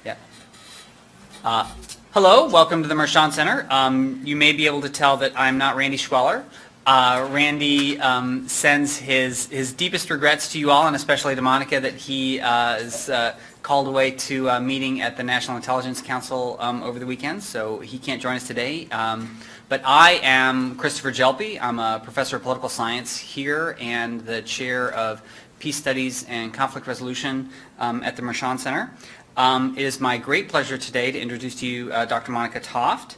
Yeah. Hello, welcome to the Mershon Center. You may be able to tell that I'm not Randy Schweller. Randy sends his deepest regrets to you all, and especially to Monica, that he is called away to a meeting at the National Intelligence Council over the weekend, so he can't join us today. But I am Christopher Jelpy. I'm a professor of political science here and the chair of Peace Studies and Conflict Resolution at the Mershon Center. It is my great pleasure today to introduce to you Dr. Monica Toft.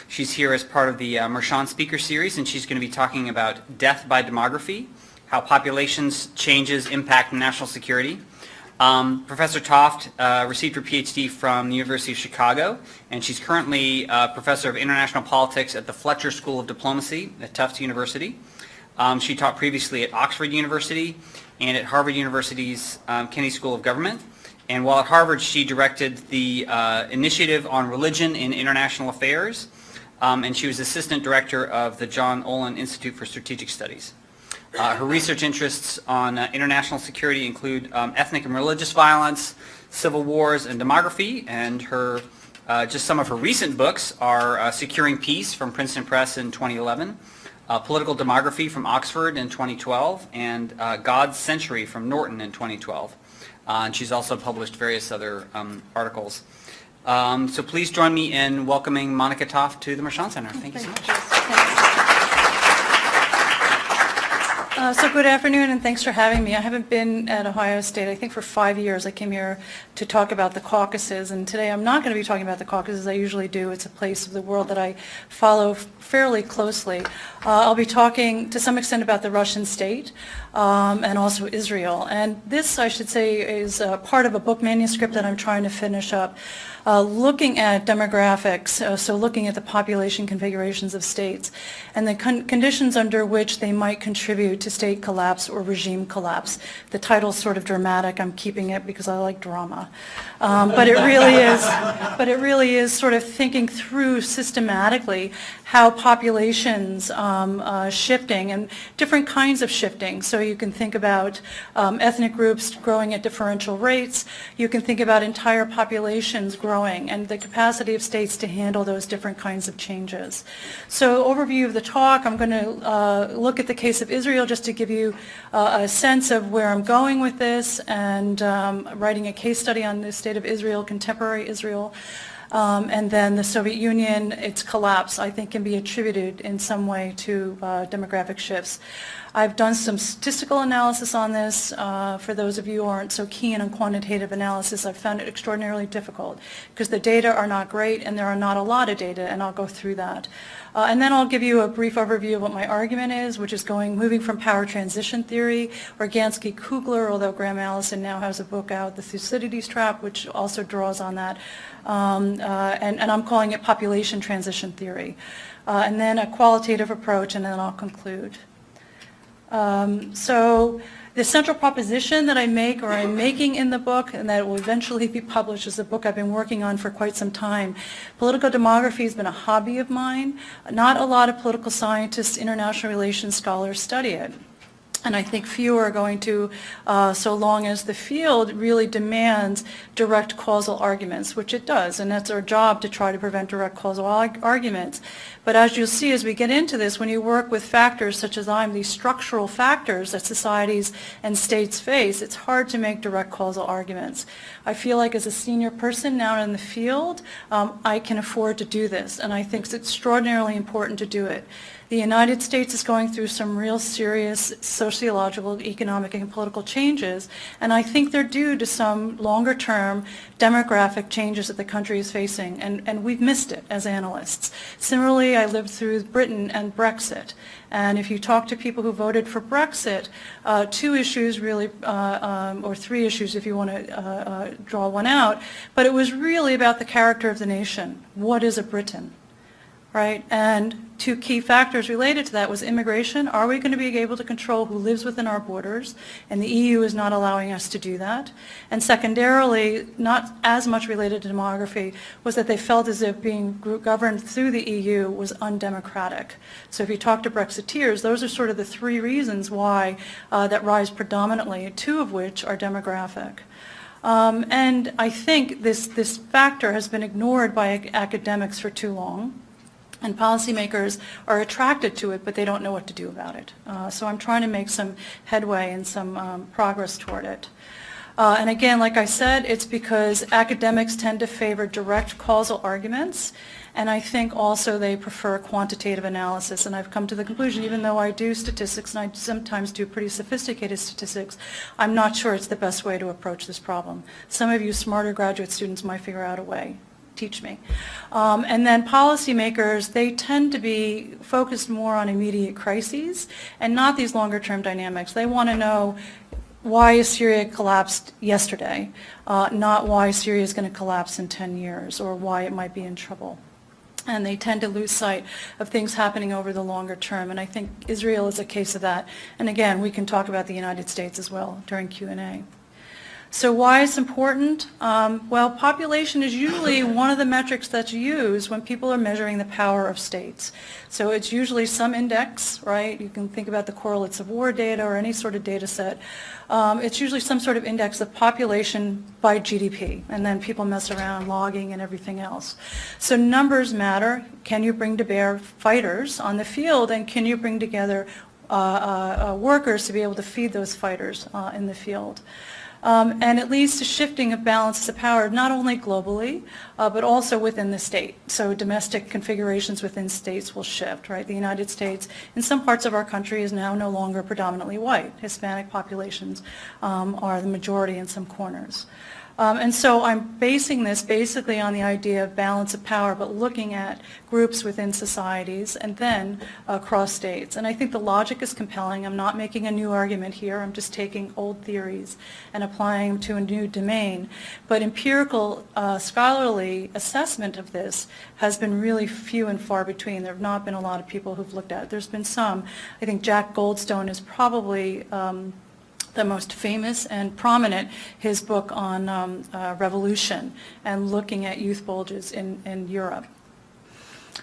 She's here as part of the Mershon Speaker Series, and she's going to be talking about death by demography, how populations changes impact national security. Professor Toft received her PhD from the University of Chicago, and she's currently a professor of international politics at the Fletcher School of Diplomacy at Tufts University. She taught previously at Oxford University and at Harvard University's Kennedy School of Government. And while at Harvard, she directed the Initiative on Religion in International Affairs, and she was assistant director of the John Olin Institute for Strategic Studies. Her research interests on international security include ethnic and religious violence, civil wars, and demography, and her just some of her recent books are Securing Peace from Princeton Press in 2011, Political Demography from Oxford in 2012, and God's Century from Norton in 2012. And she's also published various other articles. So please join me in welcoming Monica Toft to the Mershon Center. Thank you so much. So good afternoon, and thanks for having me. I haven't been at Ohio State, I think, for 5 years. I came here to talk about the Caucasus, and today I'm not going to be talking about the Caucasus as I usually do. It's a place of the world that I follow fairly closely. I'll be talking to some extent about the Russian state and also Israel. And this, I should say, is part of a book manuscript that I'm trying to finish up. Looking at demographics, so looking at the population configurations of states and the conditions under which they might contribute to state collapse or regime collapse. The title's sort of dramatic. I'm keeping it because I like drama. But it really is sort of thinking through systematically how populations shifting and different kinds of shifting. So you can think about ethnic groups growing at differential rates. You can think about entire populations growing and the capacity of states to handle those different kinds of changes. So overview of the talk, I'm going to look at the case of Israel just to give you a sense of where I'm going with this, and writing a case study on the state of Israel, contemporary Israel. And then the Soviet Union, its collapse, I think, can be attributed in some way to demographic shifts. I've done some statistical analysis on this. For those of you who aren't so keen on quantitative analysis, I've found it extraordinarily difficult because the data are not great and there are not a lot of data, and I'll go through that. And then I'll give you a brief overview of what my argument is, which is moving from power transition theory, Organsky-Kugler, although Graham Allison now has a book out, The Thucydides Trap, which also draws on that. And I'm calling it population transition theory. And then a qualitative approach, and then I'll conclude. So the central proposition that I make, or I'm making in the book, and that will eventually be published, is a book I've been working on for quite some time. Political demography has been a hobby of mine. Not a lot of political scientists, international relations scholars study it. And I think few are going to, so long as the field really demands direct causal arguments, which it does, and that's our job to try to prevent direct causal arguments. But as you'll see as we get into this, when you work with factors such as these structural factors that societies and states face, it's hard to make direct causal arguments. I feel like as a senior person now in the field, I can afford to do this, and I think it's extraordinarily important to do it. The United States is going through some real serious sociological, economic, and political changes, and I think they're due to some longer-term demographic changes that the country is facing, and we've missed it as analysts. Similarly, I lived through Britain and Brexit, and if you talk to people who voted for Brexit, two issues really, or three issues if you want to draw one out, but it was really about the character of the nation. What is a Briton? Right? And two key factors related to that was immigration. Are we going to be able to control who lives within our borders? And the EU is not allowing us to do that. And secondarily, not as much related to demography, was that they felt as if being governed through the EU was undemocratic. So if you talk to Brexiteers, those are sort of the three reasons why that rise predominantly, two of which are demographic. And I think this factor has been ignored by academics for too long. And policymakers are attracted to it, but they don't know what to do about it. So I'm trying to make some headway and some progress toward it. And again, like I said, it's because academics tend to favor direct causal arguments, and I think also they prefer quantitative analysis. And I've come to the conclusion, even though I do statistics, and I sometimes do pretty sophisticated statistics, I'm not sure it's the best way to approach this problem. Some of you smarter graduate students might figure out a way. Teach me. And then policymakers, they tend to be focused more on immediate crises and not these longer term dynamics. They want to know why Syria collapsed yesterday, not why Syria is going to collapse in 10 years or why it might be in trouble. And they tend to lose sight of things happening over the longer term. And I think Israel is a case of that. And again, we can talk about the United States as well during Q&A. So why it's important? Well, population is usually one of the metrics that's used when people are measuring the power of states. So it's usually some index, right? You can think about the correlates of war data or any sort of data set. It's usually some sort of index of population by GDP, and then people mess around logging and everything else. So numbers matter. Can you bring to bear fighters on the field, and can you bring together workers to be able to feed those fighters in the field? And it leads to shifting of balances of power, not only globally, but also within the state. So domestic configurations within states will shift, right? The United States, in some parts of our country, is now no longer predominantly white. Hispanic populations are the majority in some corners. And so I'm basing this basically on the idea of balance of power, but looking at groups within societies and then across states. And I think the logic is compelling. I'm not making a new argument here. I'm just taking old theories and applying them to a new domain. But empirical scholarly assessment of this has been really few and far between. There have not been a lot of people who've looked at it. There's been some. I think Jack Goldstone is probably the most famous and prominent, his book on revolution and looking at youth bulges in Europe.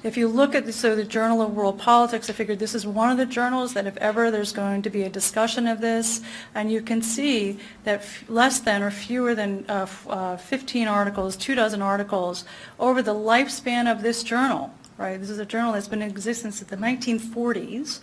If you look at the Journal of World Politics, I figured this is one of the journals that if ever there's going to be a discussion of this, and you can see that less than or fewer than 15 articles, 24 articles over the lifespan of this journal. Right, this is a journal that's been in existence since the 1940s.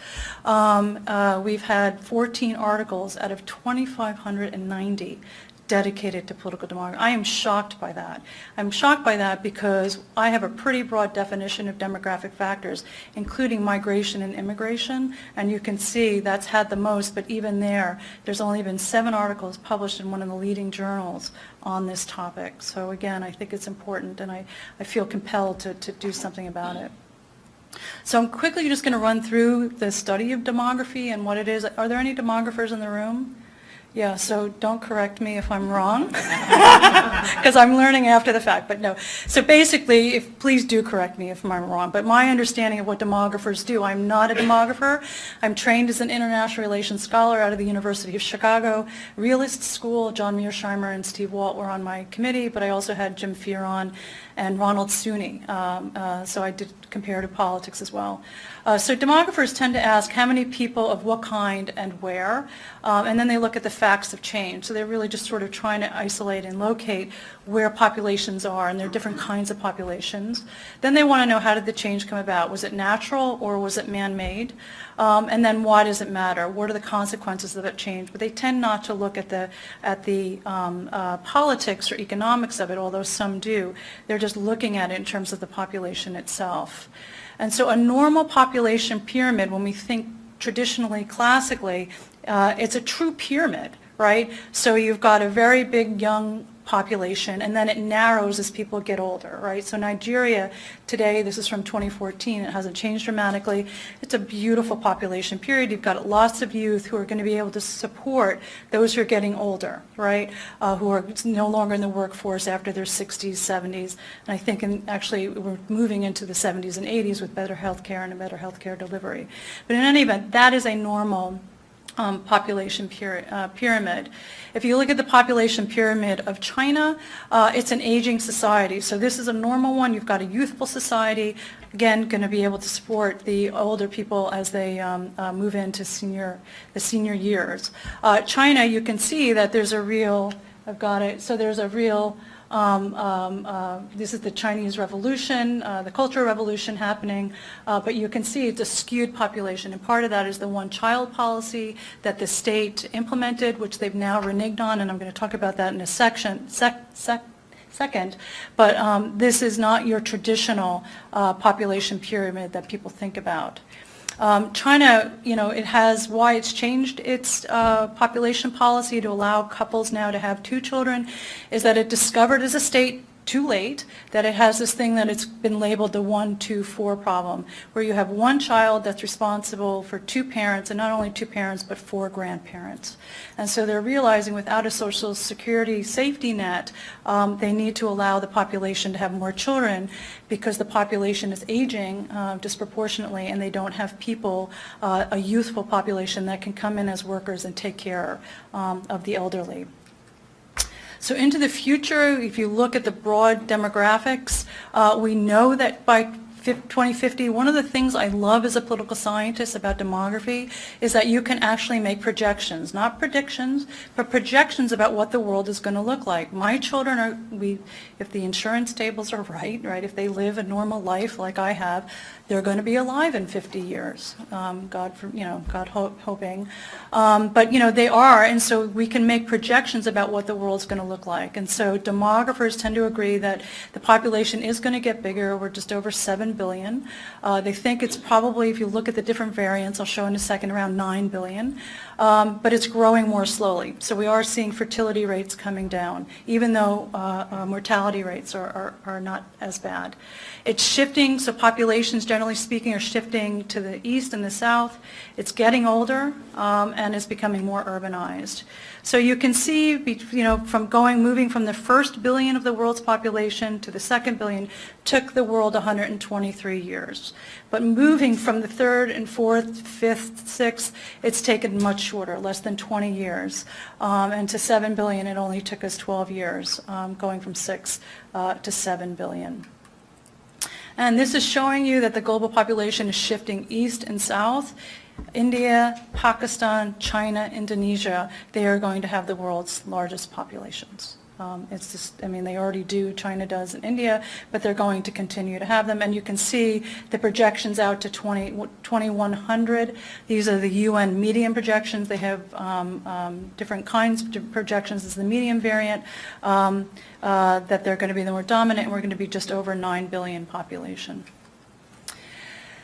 We've had 14 articles out of 2,590 dedicated to political demography. I am shocked by that. I'm shocked by that because I have a pretty broad definition of demographic factors, including migration and immigration, and you can see that's had the most, but even there's only been 7 articles published in one of the leading journals on this topic. So again, I think it's important, and I feel compelled to do something about it. So I'm quickly just going to run through the study of demography and what it is. Are there any demographers in the room? Yeah, so don't correct me if I'm wrong, because I'm learning after the fact, but no. So basically, please do correct me if I'm wrong, but my understanding of what demographers do, I'm not a demographer. I'm trained as an international relations scholar out of the University of Chicago, Realist School. John Mearsheimer and Steve Walt were on my committee, but I also had Jim Fearon and Ronald Suney, so I did comparative politics as well. So demographers tend to ask how many people of what kind and where, and then they look at the facts of change. So they're really just sort of trying to isolate and locate where populations are, and there are different kinds of populations. Then they want to know, how did the change come about? Was it natural or was it man-made? And then why does it matter? What are the consequences of that change? But they tend not to look at the politics or economics of it, although some do. They're just looking at it in terms of the population itself. And so a normal population pyramid, when we think traditionally, classically, it's a true pyramid, right? So you've got a very big young population, and then it narrows as people get older, right? So Nigeria today, this is from 2014, it hasn't changed dramatically. It's a beautiful population period. You've got lots of youth who are going to be able to support those who are getting older, right? Who are no longer in the workforce after their 60s, 70s. And I think actually we're moving into the 70s and 80s with better health care and a better health care delivery. But in any event, that is a normal population pyramid. If you look at the population pyramid of China, it's an aging society. So this is a normal one. You've got a youthful society, again, going to be able to support the older people as they move into the senior years. China, you can see that there's a real I've got it. So there's a real, this is the Chinese Revolution, the Cultural Revolution happening, but you can see it's a skewed population, and part of that is the one-child policy that the state implemented, which they've now reneged on, and I'm going to talk about that in a second, but this is not your traditional population pyramid that people think about. China, it has, why it's changed its population policy to allow couples now to have 2 children, is that it discovered as a state too late that it has this thing that it's been labeled the 1, 2, 4 problem, where you have one child that's responsible for 2 parents, and not only 2 parents, but 4 grandparents. And so they're realizing without a social security safety net, they need to allow the population to have more children because the population is aging disproportionately, and they don't have people, a youthful population that can come in as workers and take care of the elderly. So into the future, if you look at the broad demographics, we know that by 2050, one of the things I love as a political scientist about demography is that you can actually make projections, not predictions, but projections about what the world is going to look like. My children are, if the insurance tables are right, if they live a normal life like I have, they're going to be alive in 50 years, God hoping. But, they are, and so we can make projections about what the world's going to look like. And so demographers tend to agree that the population is going to get bigger. We're just over 7 billion. They think it's probably, if you look at the different variants, I'll show in a second, around 9 billion. But it's growing more slowly. So we are seeing fertility rates coming down, even though mortality rates are not as bad. It's shifting, so populations, generally speaking, are shifting to the east and the south. It's getting older, and it's becoming more urbanized. So you can see, moving from the first billion of the world's population to the second billion took the world 123 years. But moving from the third and fourth, fifth, sixth, it's taken much shorter, less than 20 years. And to 7 billion, it only took us 12 years, going from 6 to 7 billion. And this is showing you that the global population is shifting east and south. India, Pakistan, China, Indonesia, they are going to have the world's largest populations. It's just, they already do, China does, and India, but they're going to continue to have them. And you can see the projections out to 2100. These are the UN median projections. They have different kinds of projections. This is the median variant, that they're going to be the more dominant, and we're going to be just over 9 billion population.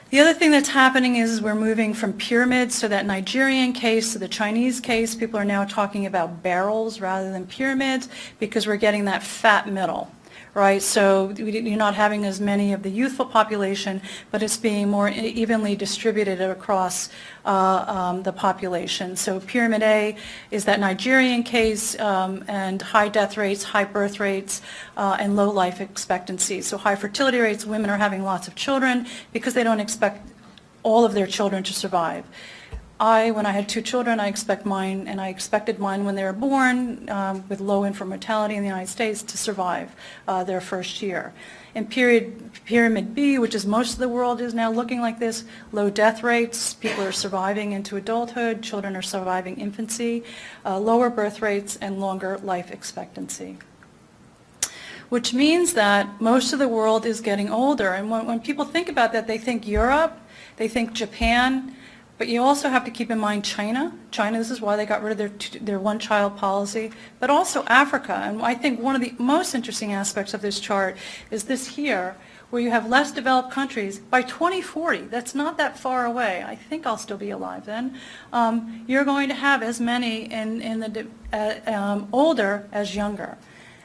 The other thing that's happening is we're moving from pyramids, so that Nigerian case to the Chinese case, people are now talking about barrels rather than pyramids because we're getting that fat middle, right? So you're not having as many of the youthful population, but it's being more evenly distributed across the population. So Pyramid A is that Nigerian case, and high death rates, high birth rates, and low life expectancy. So high fertility rates, women are having lots of children because they don't expect all of their children to survive. When I had 2 children, I expected mine when they were born, with low infant mortality in the United States, to survive their first year. In Pyramid B, which is most of the world is now looking like this, low death rates, people are surviving into adulthood, children are surviving infancy, lower birth rates, and longer life expectancy. Which means that most of the world is getting older. And when people think about that, they think Europe, they think Japan, but you also have to keep in mind China. China, this is why they got rid of their one-child policy, but also Africa. And I think one of the most interesting aspects of this chart is this here, where you have less developed countries. By 2040, that's not that far away. I think I'll still be alive then. You're going to have as many in the older as younger,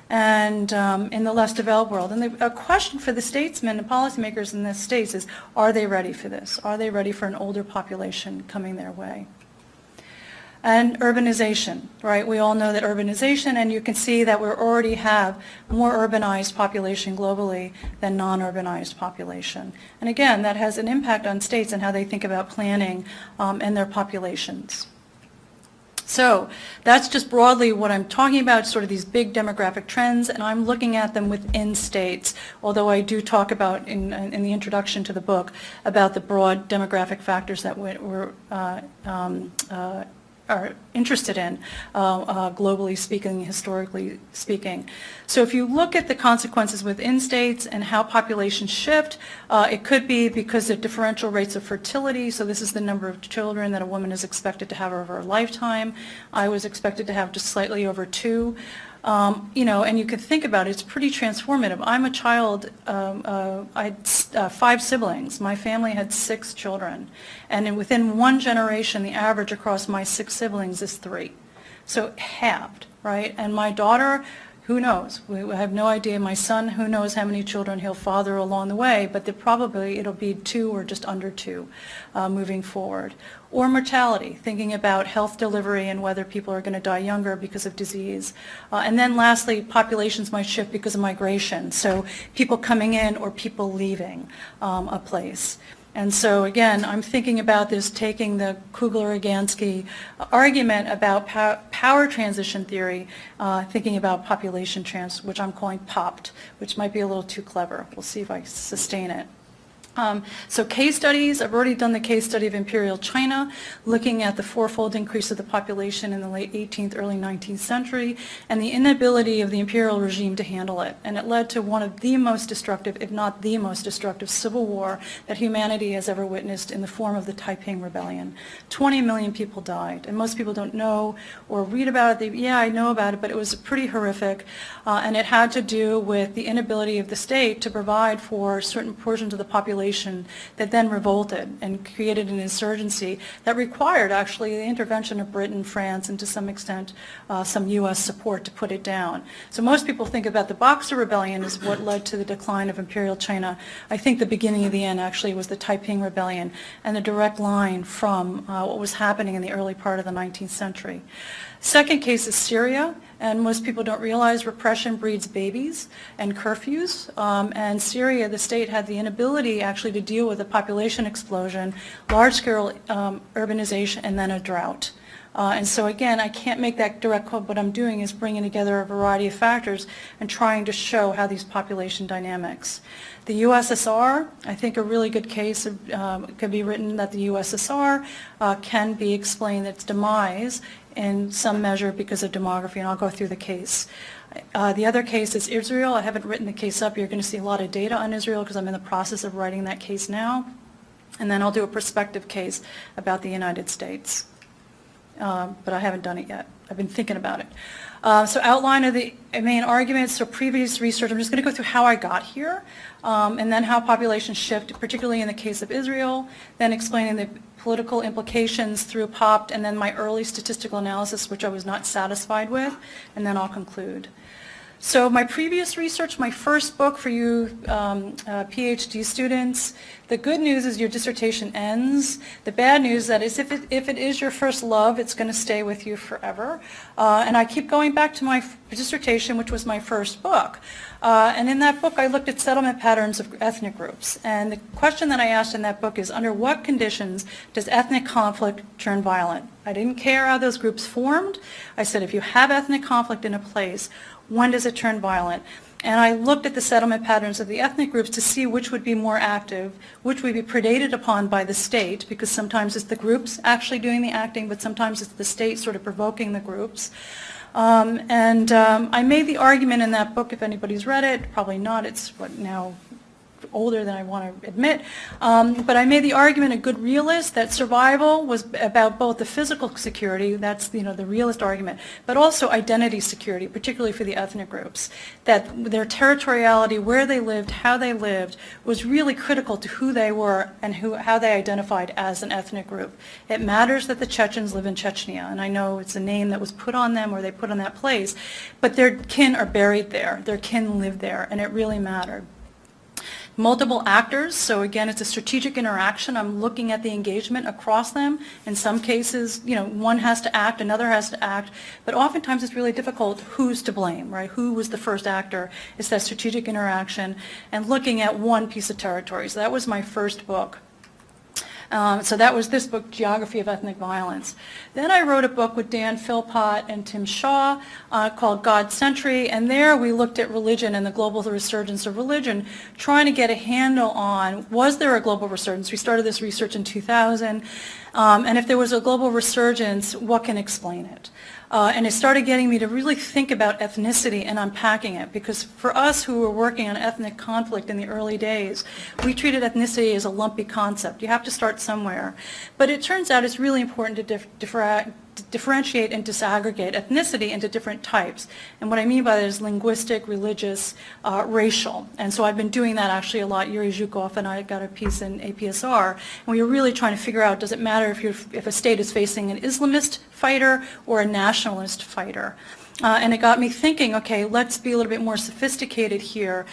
and in the less developed world. And a question for the statesmen and policymakers in the states is, are they ready for this? Are they ready for an older population coming their way? And urbanization, right? We all know that urbanization, and you can see that we already have more urbanized population globally than non-urbanized population. And again, that has an impact on states and how they think about planning and their populations. So that's just broadly what I'm talking about, sort of these big demographic trends, and I'm looking at them within states, although I do talk about in the introduction to the book about the broad demographic factors that are interested in, globally speaking, historically speaking. So if you look at the consequences within states and how populations shift, it could be because of differential rates of fertility. So this is the number of children that a woman is expected to have over a lifetime. I was expected to have just slightly over 2. And you can think about it, it's pretty transformative. I'm a child, I had 5 siblings. My family had 6 children. And within one generation, the average across my 6 siblings is 3. So halved, right? And my daughter, who knows? We have no idea. My son, who knows how many children he'll father along the way, but probably it'll be 2 or just under 2 moving forward. Or mortality, thinking about health delivery and whether people are going to die younger because of disease. And then lastly, populations might shift because of migration, so people coming in or people leaving a place. And so again, I'm thinking about this, taking the Kugler-Ragansky argument about power transition theory, thinking about population which I'm calling POPT, which might be a little too clever. We'll see if I sustain it. So case studies, I've already done the case study of Imperial China, looking at the 4-fold increase of the population in the late 18th, early 19th century, and the inability of the imperial regime to handle it. And it led to one of the most destructive, if not the most destructive, civil war that humanity has ever witnessed in the form of the Taiping Rebellion. 20 million people died, and most people don't know or read about it. Yeah, I know about it, but it was pretty horrific, and it had to do with the inability of the state to provide for certain portions of the population that then revolted and created an insurgency that required actually the intervention of Britain, France, and to some extent some U.S. support to put it down. So most people think about the Boxer Rebellion as what led to the decline of Imperial China. I think the beginning of the end actually was the Taiping Rebellion and the direct line from what was happening in the early part of the 19th century. Second case is Syria, and most people don't realize repression breeds babies and curfews. And Syria, the state, had the inability actually to deal with a population explosion, large-scale urbanization, and then a drought. And so again, I can't make that direct quote. What I'm doing is bringing together a variety of factors and trying to show how these population dynamics. The USSR, I think a really good case could be written that the USSR can be explained its demise in some measure because of demography, and I'll go through the case. The other case is Israel. I haven't written the case up. You're going to see a lot of data on Israel because I'm in the process of writing that case now. And then I'll do a prospective case about the United States. But I haven't done it yet. I've been thinking about it. So outline of the main arguments, so previous research, I'm just going to go through how I got here, and then how populations shift, particularly in the case of Israel, then explaining the political implications through POPT, and then my early statistical analysis, which I was not satisfied with, and then I'll conclude. So my previous research, my first book for you PhD students, the good news is your dissertation ends. The bad news is if it is your first love, it's going to stay with you forever. And I keep going back to my dissertation, which was my first book. And in that book, I looked at settlement patterns of ethnic groups. And the question that I asked in that book is, under what conditions does ethnic conflict turn violent? I didn't care how those groups formed. I said, if you have ethnic conflict in a place, when does it turn violent? And I looked at the settlement patterns of the ethnic groups to see which would be more active, which would be predated upon by the state, because sometimes it's the groups actually doing the acting, but sometimes it's the state sort of provoking the groups. I made the argument in that book, if anybody's read it, probably not, it's now older than I want to admit, but I made the argument, a good realist, that survival was about both the physical security, that's the realist argument, but also identity security, particularly for the ethnic groups, that their territoriality, where they lived, how they lived, was really critical to who they were and how they identified as an ethnic group. It matters that the Chechens live in Chechnya, and I know it's a name that was put on them or they put on that place, but their kin are buried there, their kin live there, and it really mattered. Multiple actors, so again, it's a strategic interaction. I'm looking at the engagement across them. In some cases, one has to act, another has to act, but oftentimes it's really difficult who's to blame, right? Who was the first actor? It's that strategic interaction and looking at one piece of territory. So that was my first book. So that was this book, Geography of Ethnic Violence. Then I wrote a book with Dan Philpott and Tim Shaw called God Century, and there we looked at religion and the global resurgence of religion, trying to get a handle on, was there a global resurgence? We started this research in 2000, And if there was a global resurgence, what can explain it? And it started getting me to really think about ethnicity and unpacking it, because for us who were working on ethnic conflict in the early days, we treated ethnicity as a lumpy concept. You have to start somewhere. But it turns out it's really important to differentiate and disaggregate ethnicity into different types. And what I mean by that is linguistic, religious, racial. And so I've been doing that actually a lot. Yuri Zhukov and I got a piece in APSR, and we were really trying to figure out, does it matter if a state is facing an Islamist fighter or a nationalist fighter? And it got me thinking, okay, let's be a little bit more sophisticated here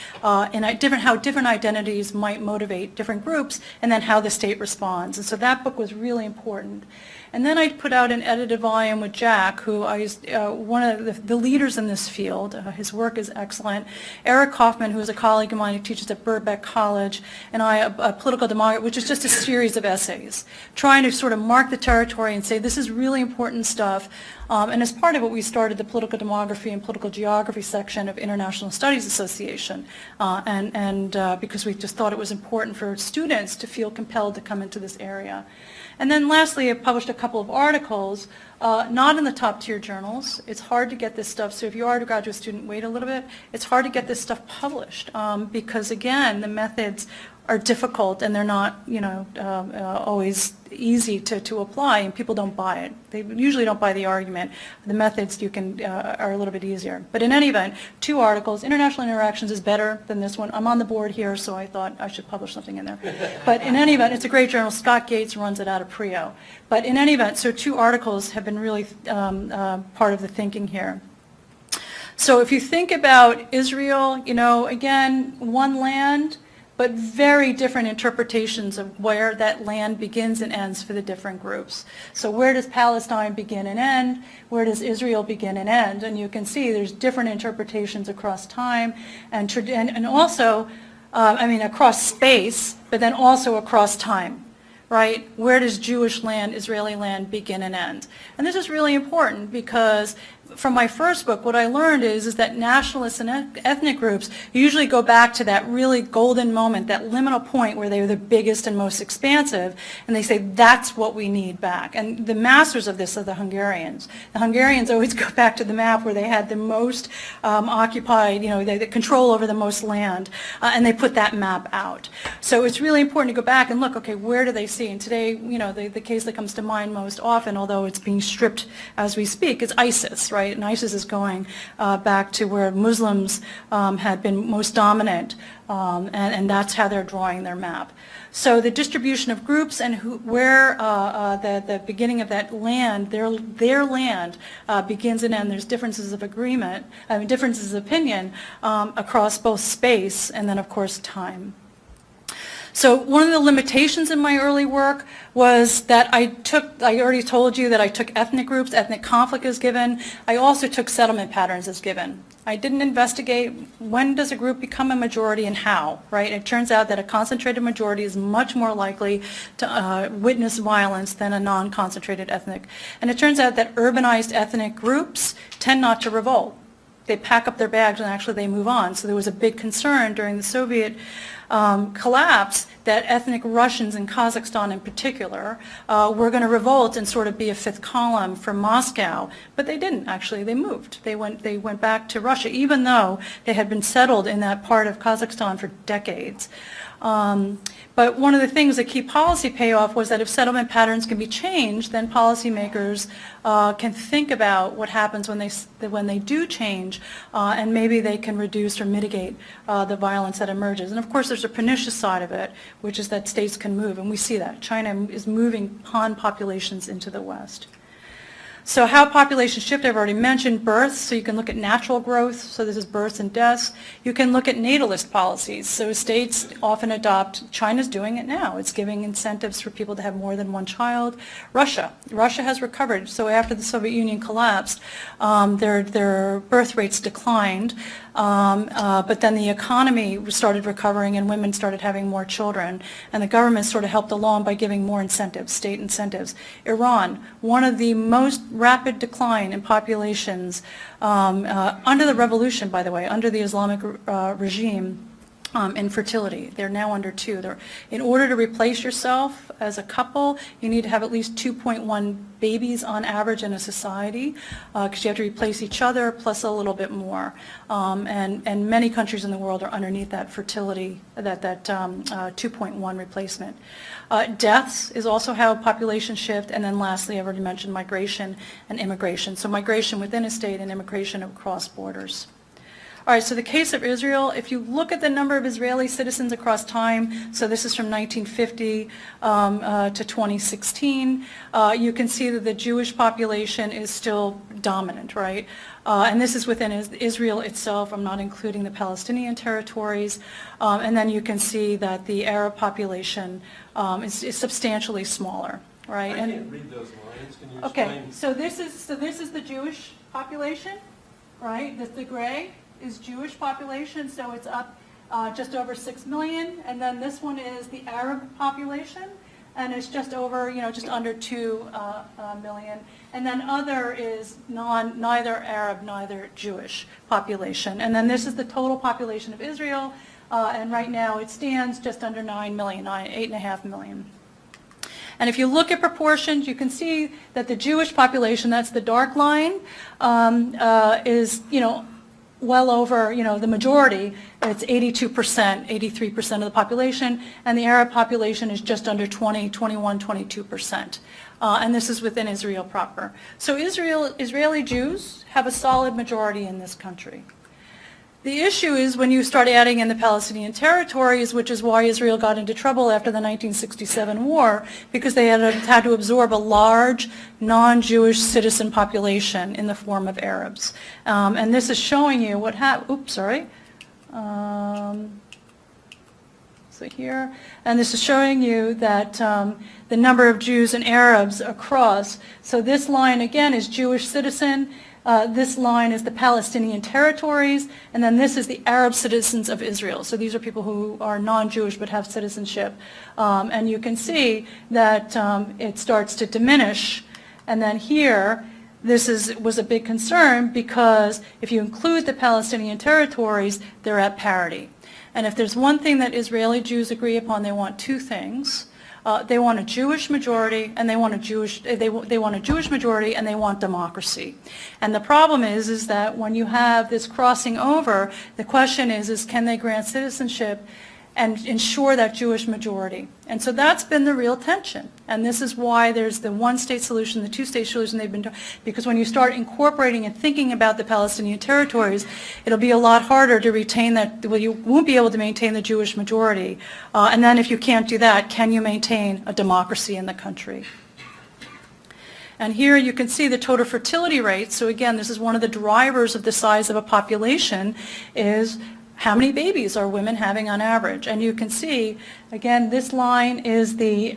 in how different identities might motivate different groups, and then how the state responds. And so that book was really important. And then I put out an edited volume with Jack, who is one of the leaders in this field. His work is excellent. Eric Kaufman, who is a colleague of mine who teaches at Birkbeck College, and I, a political demography, which is just a series of essays, trying to sort of mark the territory and say, this is really important stuff. And as part of it, we started the Political Demography and Political Geography section of International Studies Association, because we just thought it was important for students to feel compelled to come into this area. And then lastly, I published a couple of articles, not in the top tier journals. It's hard to get this stuff, so if you are a graduate student, wait a little bit. It's hard to get this stuff published because, again, the methods are difficult and they're not, always easy to apply, and people don't buy it. They usually don't buy the argument. The methods are a little bit easier. But in any event, 2 articles. International Interactions is better than this one. I'm on the board here, so I thought I should publish something in there. But in any event, it's a great journal. Scott Gates runs it out of Prio. But in any event, so 2 articles have been really part of the thinking here. So if you think about Israel, again, one land, but very different interpretations of where that land begins and ends for the different groups. So where does Palestine begin and end? Where does Israel begin and end? And you can see there's different interpretations across time and also, across space, but then also across time. Right? Where does Jewish land, Israeli land begin and end? And this is really important because from my first book, what I learned is that nationalists and ethnic groups usually go back to that really golden moment, that liminal point where they were the biggest and most expansive, and they say, that's what we need back. And the masters of this are the Hungarians. The Hungarians always go back to the map where they had the most occupied, the control over the most land, and they put that map out. So it's really important to go back and look, okay, where do they see? And today, the case that comes to mind most often, although it's being stripped as we speak, is ISIS, right? And ISIS is going back to where Muslims had been most dominant, and that's how they're drawing their map. So the distribution of groups and where the beginning of that land, their land begins and ends. There's differences of differences of opinion across both space and then, of course, time. So one of the limitations in my early work was that I already told you that I took ethnic groups, ethnic conflict as given. I also took settlement patterns as given. I didn't investigate when does a group become a majority and how, right? It turns out that a concentrated majority is much more likely to witness violence than a non-concentrated ethnic. And it turns out that urbanized ethnic groups tend not to revolt. They pack up their bags and actually they move on. So there was a big concern during the Soviet collapse that ethnic Russians in Kazakhstan in particular were going to revolt and sort of be a fifth column for Moscow, but they didn't actually. They moved. They went back to Russia, even though they had been settled in that part of Kazakhstan for decades. But one of the things that key policy payoff was that if settlement patterns can be changed, then policymakers can think about what happens when they do change, and maybe they can reduce or mitigate the violence that emerges. And of course, there's a pernicious side of it, which is that states can move, and we see that. China is moving Han populations into the West. So how populations shift, I've already mentioned births, so you can look at natural growth, so this is births and deaths. You can look at natalist policies, so states often adopt, China's doing it now, it's giving incentives for people to have more than one child. Russia has recovered, so after the Soviet Union collapsed, their birth rates declined, but then the economy started recovering and women started having more children, and the government sort of helped along by giving more incentives, state incentives. Iran, one of the most rapid decline in populations under the revolution, by the way, under the Islamic regime, infertility. They're now under 2. In order to replace yourself as a couple, you need to have at least 2.1 babies on average in a society, because you have to replace each other plus a little bit more. And many countries in the world are underneath that fertility, that 2.1 replacement. Deaths is also how population shift, and then lastly, I've already mentioned migration and immigration. So migration within a state and immigration across borders. All right, so the case of Israel, if you look at the number of Israeli citizens across time, so this is from 1950 to 2016, you can see that the Jewish population is still dominant, right? And this is within Israel itself. I'm not including the Palestinian territories. And then you can see that the Arab population is substantially smaller, right? I can't read those lines. Can you Okay, explain? so this is the Jewish population, right? The gray is Jewish population, so it's up just over 6 million, and then this one is the Arab population, and it's just over, just under 2 million, and then other is neither Arab, neither Jewish population, and then this is the total population of Israel, and right now it stands just under 9 million, 8.5 million. And if you look at proportions, you can see that the Jewish population, that's the dark line, is, well over, the majority, it's 82%, 83% of the population, and the Arab population is just under 20, 21, 22%. And this is within Israel proper. So Israeli Jews have a solid majority in this country. The issue is when you start adding in the Palestinian territories, which is why Israel got into trouble after the 1967 war, because they had to absorb a large non-Jewish citizen population in the form of Arabs. And this is showing you what happened. So here, and this is showing you that the number of Jews and Arabs across. So this line again is Jewish citizen. This line is the Palestinian territories, and then this is the Arab citizens of Israel. So these are people who are non-Jewish but have citizenship. And you can see that it starts to diminish. And then here, was a big concern because if you include the Palestinian territories, they're at parity. And if there's one thing that Israeli Jews agree upon, they want 2 things. They want a Jewish majority, and they want a Jewish majority, and they want democracy. And the problem is that when you have this crossing over, the question is can they grant citizenship and ensure that Jewish majority? And so that's been the real tension. And this is why there's the one-state solution, the two-state solution because when you start incorporating and thinking about the Palestinian territories, it'll be a lot harder to retain that, you won't be able to maintain the Jewish majority. And then if you can't do that, can you maintain a democracy in the country? And here you can see the total fertility rate. So again, this is one of the drivers of the size of a population is how many babies are women having on average? And you can see, again, this line is the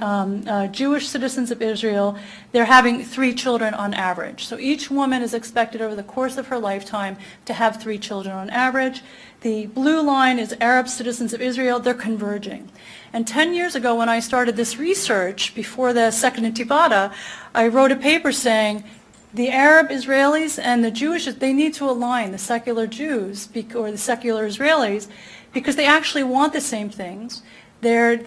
Jewish citizens of Israel. They're having 3 children on average. So each woman is expected over the course of her lifetime to have 3 children on average. The blue line is Arab citizens of Israel. They're converging. And 10 years ago when I started this research, before the Second Intifada, I wrote a paper saying, the Arab Israelis and the Jewish, they need to align, the secular Jews or the secular Israelis, because they actually want the same things. Their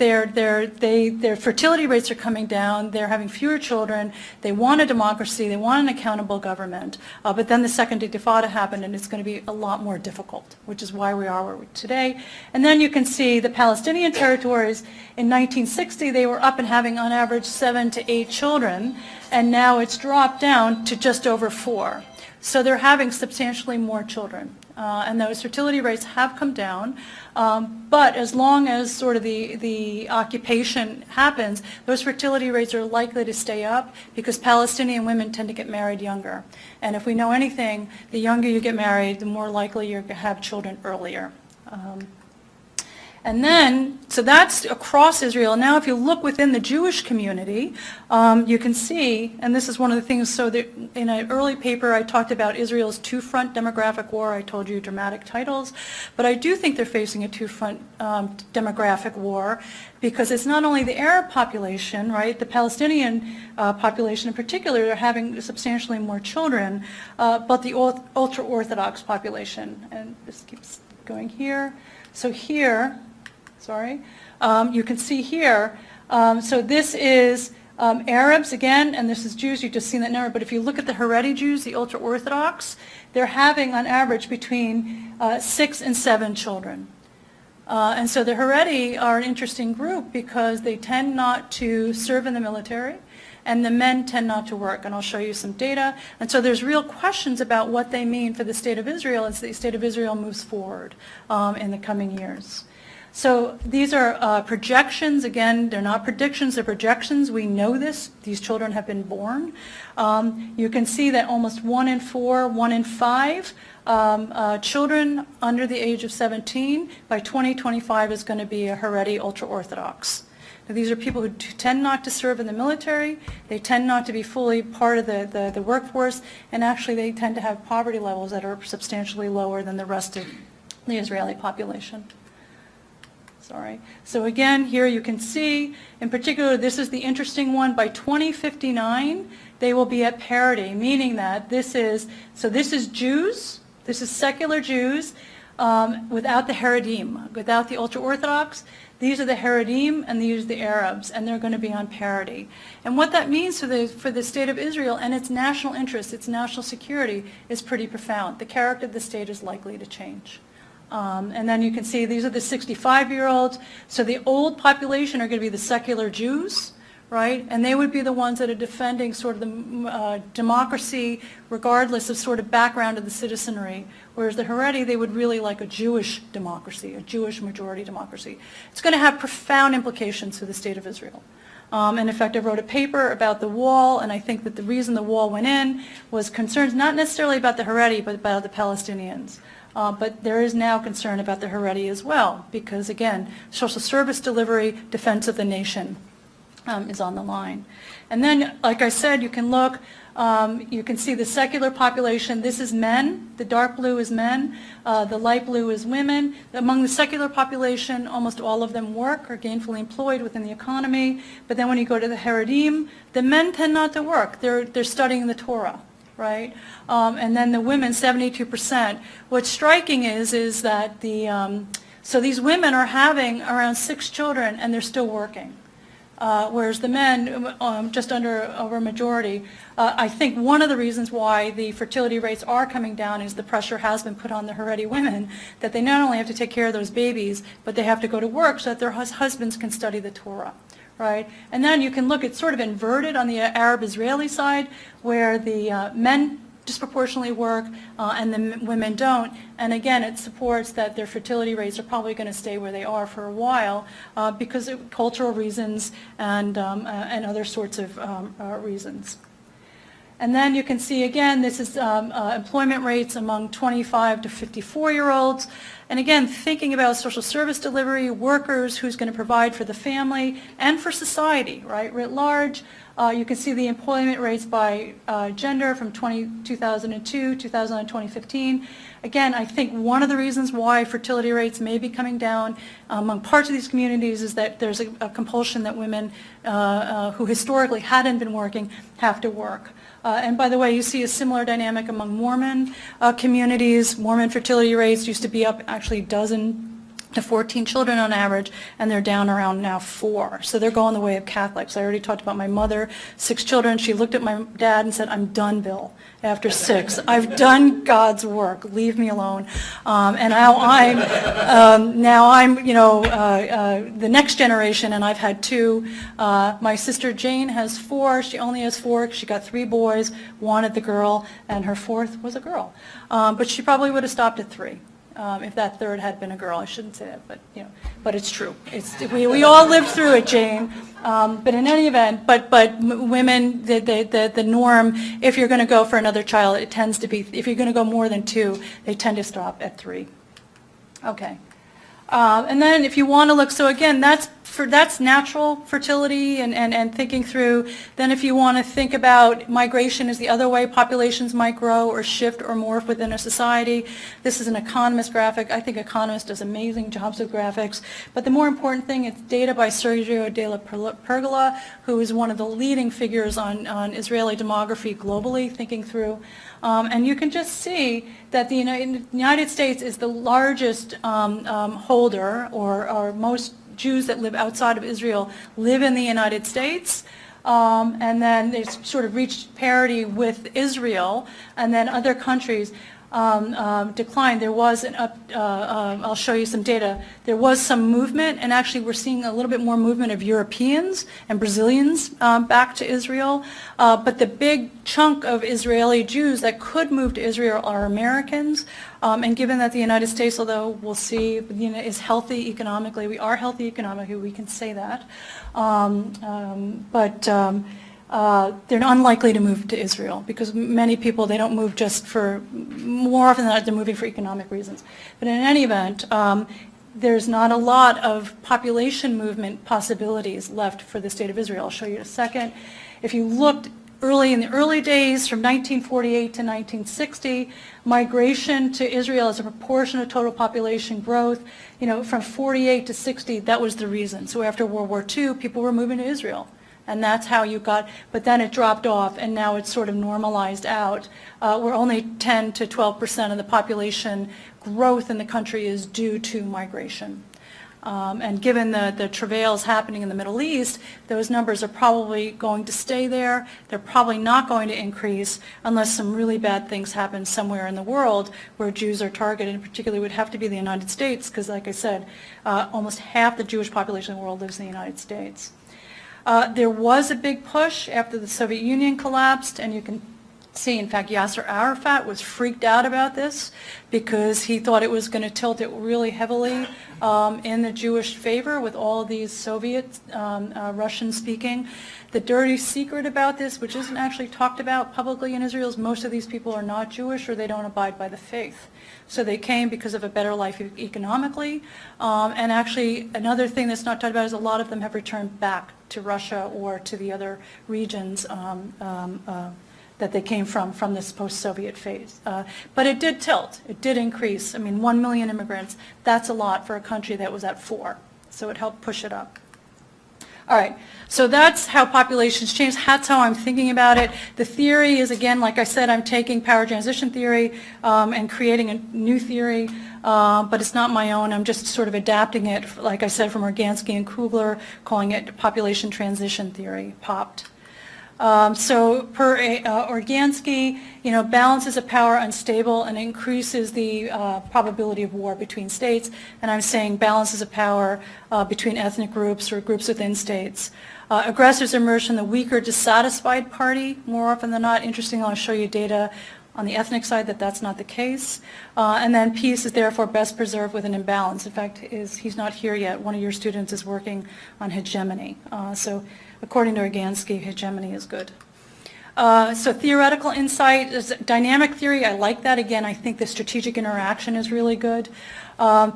fertility rates are coming down. They're having fewer children. They want a democracy. They want an accountable government. But then the Second Intifada happened, and it's going to be a lot more difficult, which is why we are where we are today. And then you can see the Palestinian territories. In 1960, they were up and having on average 7 to 8 children, and now it's dropped down to just over 4. So they're having substantially more children. And those fertility rates have come down. But as long as sort of the occupation happens, those fertility rates are likely to stay up because Palestinian women tend to get married younger. And if we know anything, the younger you get married, the more likely you're going to have children earlier. And then, so that's across Israel. Now, if you look within the Jewish community, you can see, and this is one of the things, so that in an early paper I talked about Israel's two-front demographic war. I told you dramatic titles, but I do think they're facing a two-front demographic war because it's not only the Arab population, right, the Palestinian population in particular are having substantially more children, but the ultra-Orthodox population. And this keeps going here. So here, you can see here, so this is Arabs again, and this is Jews. You've just seen that number. But if you look at the Haredi Jews, the ultra-Orthodox, they're having on average between 6 and 7 children. And so the Haredi are an interesting group because they tend not to serve in the military, and the men tend not to work. And I'll show you some data. And so there's real questions about what they mean for the state of Israel as the state of Israel moves forward in the coming years. So these are projections. Again, they're not predictions, they're projections. We know this. These children have been born. You can see that almost 1 in 4, 1 in 5 children under the age of 17 by 2025 is going to be a Haredi ultra-Orthodox. Now, these are people who tend not to serve in the military. They tend not to be fully part of the workforce, and actually they tend to have poverty levels that are substantially lower than the rest of the Israeli population. So again, here you can see, in particular, this is the interesting one. By 2059, they will be at parity, meaning that this is Jews, this is secular Jews, without the Haredim, without the ultra-Orthodox. These are the Haredim and these are the Arabs, and they're going to be on parity. And what that means for the state of Israel and its national interest, its national security, is pretty profound. The character of the state is likely to change. And then you can see these are the 65-year-olds. So the old population are going to be the secular Jews, right? And they would be the ones that are defending sort of the democracy regardless of sort of background of the citizenry. Whereas the Haredi, they would really like a Jewish democracy, a Jewish majority democracy. It's going to have profound implications for the state of Israel. And in fact, I wrote a paper about the wall, and I think that the reason the wall went in was concerns not necessarily about the Haredi, but about the Palestinians. But there is now concern about the Haredi as well, because again, social service delivery, defense of the nation is on the line. And then, like I said, you can look, you can see the secular population. This is men. The dark blue is men. The light blue is women. Among the secular population, almost all of them work or gainfully employed within the economy. But then when you go to the Haredim, the men tend not to work. They're studying the Torah. Right? And then the women, 72%. What's striking is that so these women are having around 6 children and they're still working. Whereas the men, just over a majority. I think one of the reasons why the fertility rates are coming down is the pressure has been put on the Haredi women that they not only have to take care of those babies, but they have to go to work so that their husbands can study the Torah. Right? And then you can look, it's sort of inverted on the Arab-Israeli side, where the men disproportionately work and the women don't. And again, it supports that their fertility rates are probably going to stay where they are for a while because of cultural reasons and other sorts of reasons. And then you can see, again, this is employment rates among 25 to 54-year-olds. And again, thinking about social service delivery, workers, who's going to provide for the family and for society, right, writ large. You can see the employment rates by gender from 2002, 2015. Again, I think one of the reasons why fertility rates may be coming down among parts of these communities is that there's a compulsion that women who historically hadn't been working have to work. And by the way, you see a similar dynamic among Mormon communities. Mormon fertility rates used to be up actually a dozen to 14 children on average, and they're down around now 4. So they're going the way of Catholics. I already talked about my mother, 6 children. She looked at my dad and said, "I'm done, Bill, after 6. I've done God's work. Leave me alone." And now I'm the next generation, and I've had 2. My sister Jane has 4. She only has 4. She got 3 boys, wanted the girl, and her 4th was a girl. But she probably would have stopped at 3. If that 3rd had been a girl. I shouldn't say that, but it's true. We all lived through it, Jane. But in any event, but women, the norm, if you're going to go for another child, it tends to be, if you're going to go more than 2, they tend to stop at 3. Okay. And then if you want to look, so again, that's That's natural fertility and thinking through. Then if you want to think about migration is the other way populations might grow or shift or morph within a society. This is an economist graphic. I think economist does amazing jobs with graphics. But the more important thing, it's data by Sergio de la Pergola, who is one of the leading figures on Israeli demography globally, thinking through. And you can just see that the United States is the largest holder or most Jews that live outside of Israel live in the United States, and then they sort of reached parity with Israel, and then other countries declined. There was I'll show you some data. There was some movement, and actually we're seeing a little bit more movement of Europeans and Brazilians back to Israel, but the big chunk of Israeli Jews that could move to Israel are Americans, and given that the United States, although we'll see, is healthy economically, we are healthy economically, we can say that, but they're unlikely to move to Israel because many people, they don't move just for, more often than not, they're moving for economic reasons. But in any event, there's not a lot of population movement possibilities left for the state of Israel. I'll show you in a second. If you looked in the early days from 1948 to 1960, migration to Israel as a proportion of total population growth, from 48 to 60, that was the reason. So after World War II, people were moving to Israel. And that's how you got, but then it dropped off, and now it's sort of normalized out. Where only 10 to 12% of the population growth in the country is due to migration. And given the travails happening in the Middle East, those numbers are probably going to stay there. They're probably not going to increase unless some really bad things happen somewhere in the world where Jews are targeted, and particularly would have to be the United States, because like I said, almost half the Jewish population in the world lives in the United States. There was a big push after the Soviet Union collapsed, and you can see, in fact, Yasser Arafat was freaked out about this because he thought it was going to tilt it really heavily in the Jewish favor with all these Soviet Russian-speaking. The dirty secret about this, which isn't actually talked about publicly in Israel, is most of these people are not Jewish or they don't abide by the faith. So they came because of a better life economically. And actually, another thing that's not talked about is a lot of them have returned back to Russia or to the other regions that they came from this post-Soviet phase. But it did tilt. It did increase. I mean, 1 million immigrants, that's a lot for a country that was at 4. So it helped push it up. All right, so that's how populations change. That's how I'm thinking about it. The theory is, again, like I said, I'm taking power transition theory and creating a new theory, but it's not my own. I'm just sort of adapting it, like I said, from Organsky and Kugler, calling it population transition theory, POPT. So per Organsky, balance of power unstable and increases the probability of war between states. And I'm saying balances of power between ethnic groups or groups within states. Aggressors emerge from the weaker, dissatisfied party more often than not. Interestingly, I'll show you data on the ethnic side that that's not the case. And then peace is therefore best preserved with an imbalance. In fact, he's not here yet. One of your students is working on hegemony. So according to Organsky, hegemony is good. So theoretical insight is dynamic theory. I like that. Again, I think the strategic interaction is really good.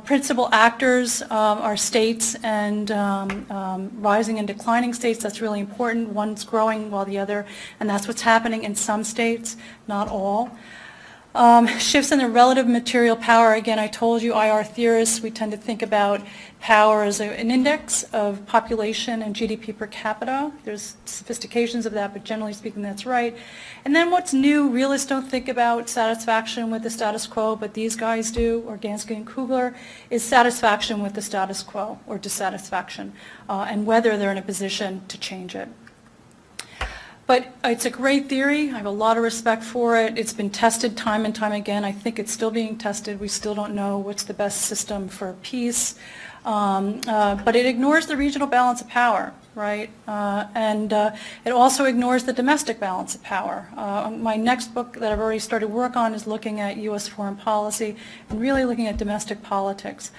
Principal actors are states and rising and declining states. That's really important. One's growing while the other, and that's what's happening in some states, not all. Shifts in the relative material power. Again, I told you, IR theorists, we tend to think about power as an index of population and GDP per capita. There's sophistications of that, but generally speaking, that's right. And then what's new, realists don't think about satisfaction with the status quo, but these guys do, Organsky and Kugler, is satisfaction with the status quo or dissatisfaction, and whether they're in a position to change it. But it's a great theory. I have a lot of respect for it. It's been tested time and time again. I think it's still being tested. We still don't know what's the best system for peace. But it ignores the regional balance of power, right? And it also ignores the domestic balance of power. My next book that I've already started work on is looking at U.S. foreign policy and really looking at domestic politics.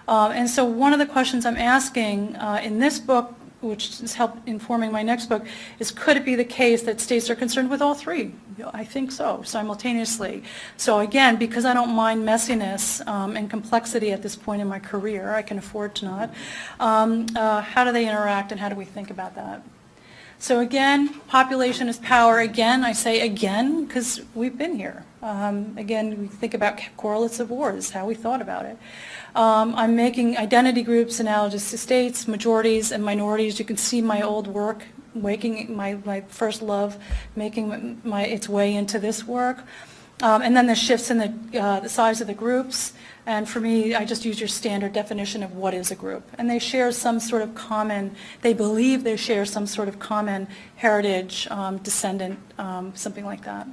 And so one of the questions I'm asking in this book, which has helped informing my next book, is could it be the case that states are concerned with all three? I think so, simultaneously. So again, because I don't mind messiness and complexity at this point in my career, I can afford to not, how do they interact and how do we think about that? So again, population is power. Again, I say again because we've been here. Again, we think about correlates of wars, how we thought about it. I'm making identity groups analogous to states, majorities, and minorities. You can see my old work, making my first love, making its way into this work. And then the shifts in the size of the groups. And for me, I just use your standard definition of what is a group. And they share some sort of common, they believe they share some sort of common heritage, descendant, something like that.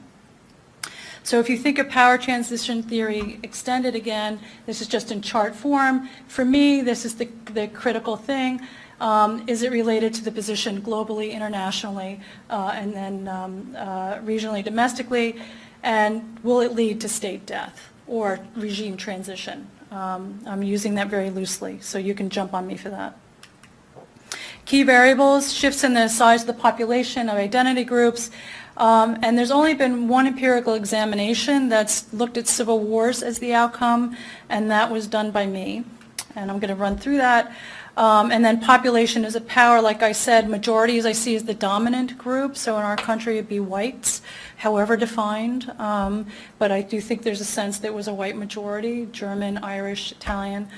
So if you think of power transition theory extended again, this is just in chart form. For me, this is the critical thing. Is it related to the position globally, internationally, and then regionally, domestically? And will it lead to state death or regime transition? I'm using that very loosely, so you can jump on me for that. Key variables, shifts in the size of the population of identity groups. And there's only been one empirical examination that's looked at civil wars as the outcome, and that was done by me. And I'm going to run through that. And then population is a power, like I said, majorities I see as the dominant group, so in our country it'd be whites, however defined, but I do think there's a sense that it was a white majority, German, Irish, Italian,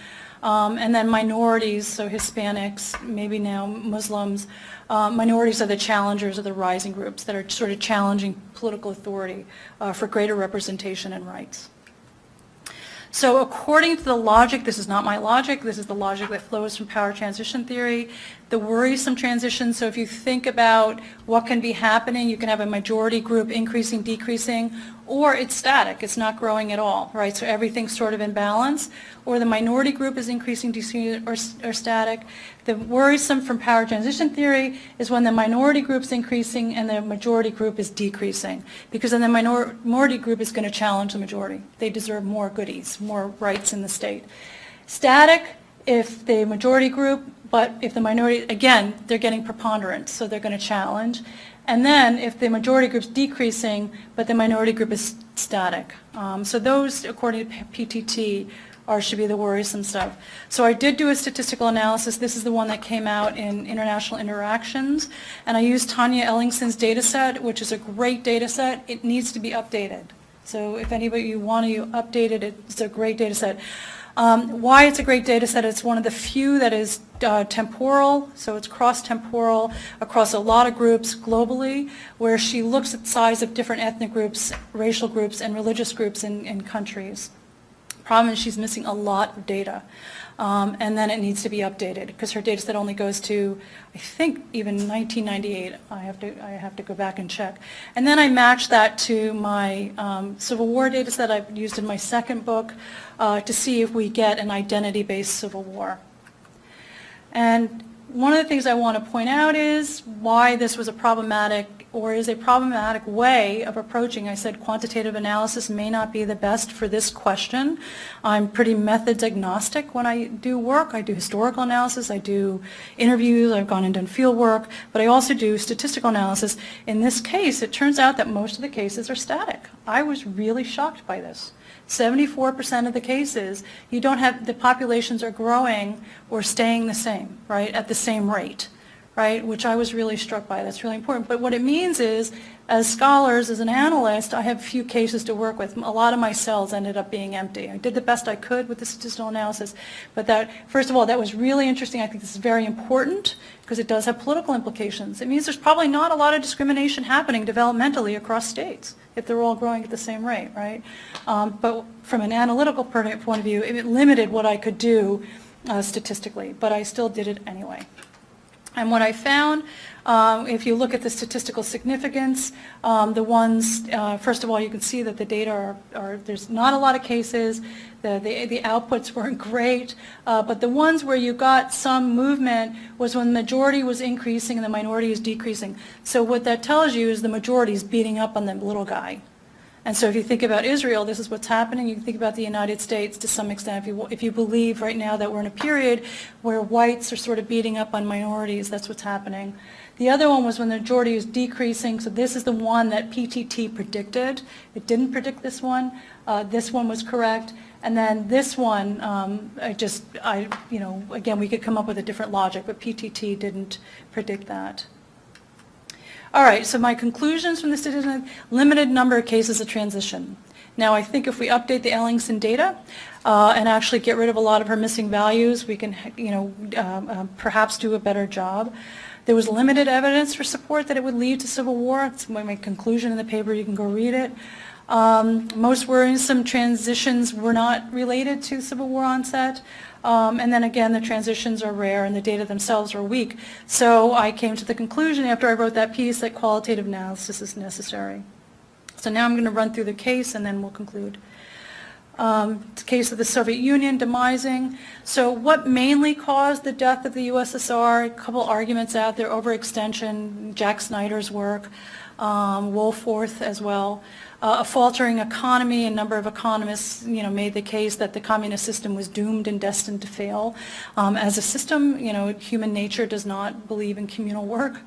and then minorities, so Hispanics, maybe now Muslims, minorities are the challengers of the rising groups that are sort of challenging political authority for greater representation and rights. So according to the logic, this is not my logic, this is the logic that flows from power transition theory, the worrisome transition, so if you think about what can be happening, you can have a majority group increasing, decreasing, or it's static, it's not growing at all, right? So everything's sort of in balance, or the minority group is increasing, decreasing, or static. The worrisome from power transition theory is when the minority group's increasing and the majority group is decreasing, because then the minority group is going to challenge the majority. They deserve more goodies, more rights in the state. Static, if the majority group, but if the minority, again, they're getting preponderance, so they're going to challenge. And then if the majority group's decreasing, but the minority group is static. So those, according to PTT, should be the worrisome stuff. So I did do a statistical analysis. This is the one that came out in International Interactions. And I used Tanya Ellingson's data set, which is a great data set. It needs to be updated. So if anybody you want to update it, it's a great data set. Why it's a great data set, it's one of the few that is temporal, so it's cross-temporal across a lot of groups globally, where she looks at the size of different ethnic groups, racial groups, and religious groups in countries. Problem is she's missing a lot of data, and then it needs to be updated because her data set only goes to, I think, even 1998. I have to go back and check. And then I matched that to my Civil War data set I've used in my second book to see if we get an identity-based Civil War. And one of the things I want to point out is why this was a problematic or is a problematic way of approaching. I said quantitative analysis may not be the best for this question. I'm pretty methods agnostic when I do work. I do historical analysis, I do interviews, I've gone and done field work, but I also do statistical analysis. In this case, it turns out that most of the cases are static. I was really shocked by this. 74% of the cases, you don't have, the populations are growing or staying the same, right, at the same rate, right, which I was really struck by. That's really important. But what it means is, as scholars, as an analyst, I have few cases to work with. A lot of my cells ended up being empty. I did the best I could with the statistical analysis, but that, first of all, that was really interesting. I think this is very important because it does have political implications. It means there's probably not a lot of discrimination happening developmentally across states if they're all growing at the same rate, right? But from an analytical point of view, it limited what I could do statistically, but I still did it anyway. And what I found, if you look at the statistical significance, the ones, first of all, you can see that the data are there's not a lot of cases, the outputs weren't great, but the ones where you got some movement was when the majority was increasing and the minority is decreasing. So what that tells you is the majority is beating up on the little guy. And so if you think about Israel, this is what's happening. You can think about the United States to some extent. If you believe right now that we're in a period where whites are sort of beating up on minorities, that's what's happening. The other one was when the majority was decreasing. So this is the one that PTT predicted. It didn't predict this one. This one was correct. And then this one, again, we could come up with a different logic, but PTT didn't predict that. All right, so my conclusions from this is limited number of cases of transition. Now, I think if we update the Ellingson data and actually get rid of a lot of her missing values, we can, perhaps do a better job. There was limited evidence for support that it would lead to civil war. It's my conclusion in the paper. You can go read it. Most worrisome transitions were not related to civil war onset. And then again, the transitions are rare and the data themselves are weak. So I came to the conclusion after I wrote that piece that qualitative analysis is necessary. So now I'm going to run through the case and then we'll conclude. The case of the Soviet Union demising. So what mainly caused the death of the USSR? A couple arguments out there: overextension, Jack Snyder's work, Wohlforth as well. A faltering economy. A number of economists, made the case that the communist system was doomed and destined to fail. As a system, human nature does not believe in communal work.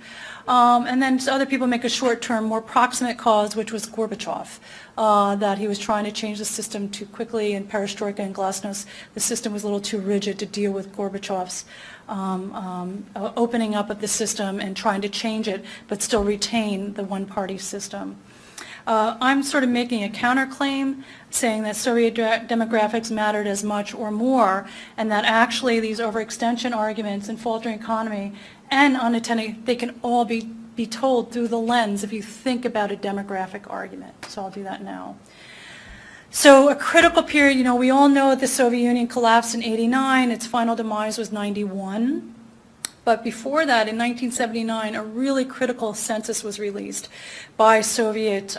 And then other people make a short-term, more proximate cause, which was Gorbachev, that he was trying to change the system too quickly, and perestroika and glasnost, the system was a little too rigid to deal with Gorbachev's opening up of the system and trying to change it, but still retain the one-party system. I'm sort of making a counterclaim, saying that Soviet demographics mattered as much or more, and that actually these overextension arguments and faltering economy and unattended, they can all be told through the lens if you think about a demographic argument. So I'll do that now. So a critical period, we all know the Soviet Union collapsed in '89. Its final demise was '91. But before that, in 1979, a really critical census was released by Soviet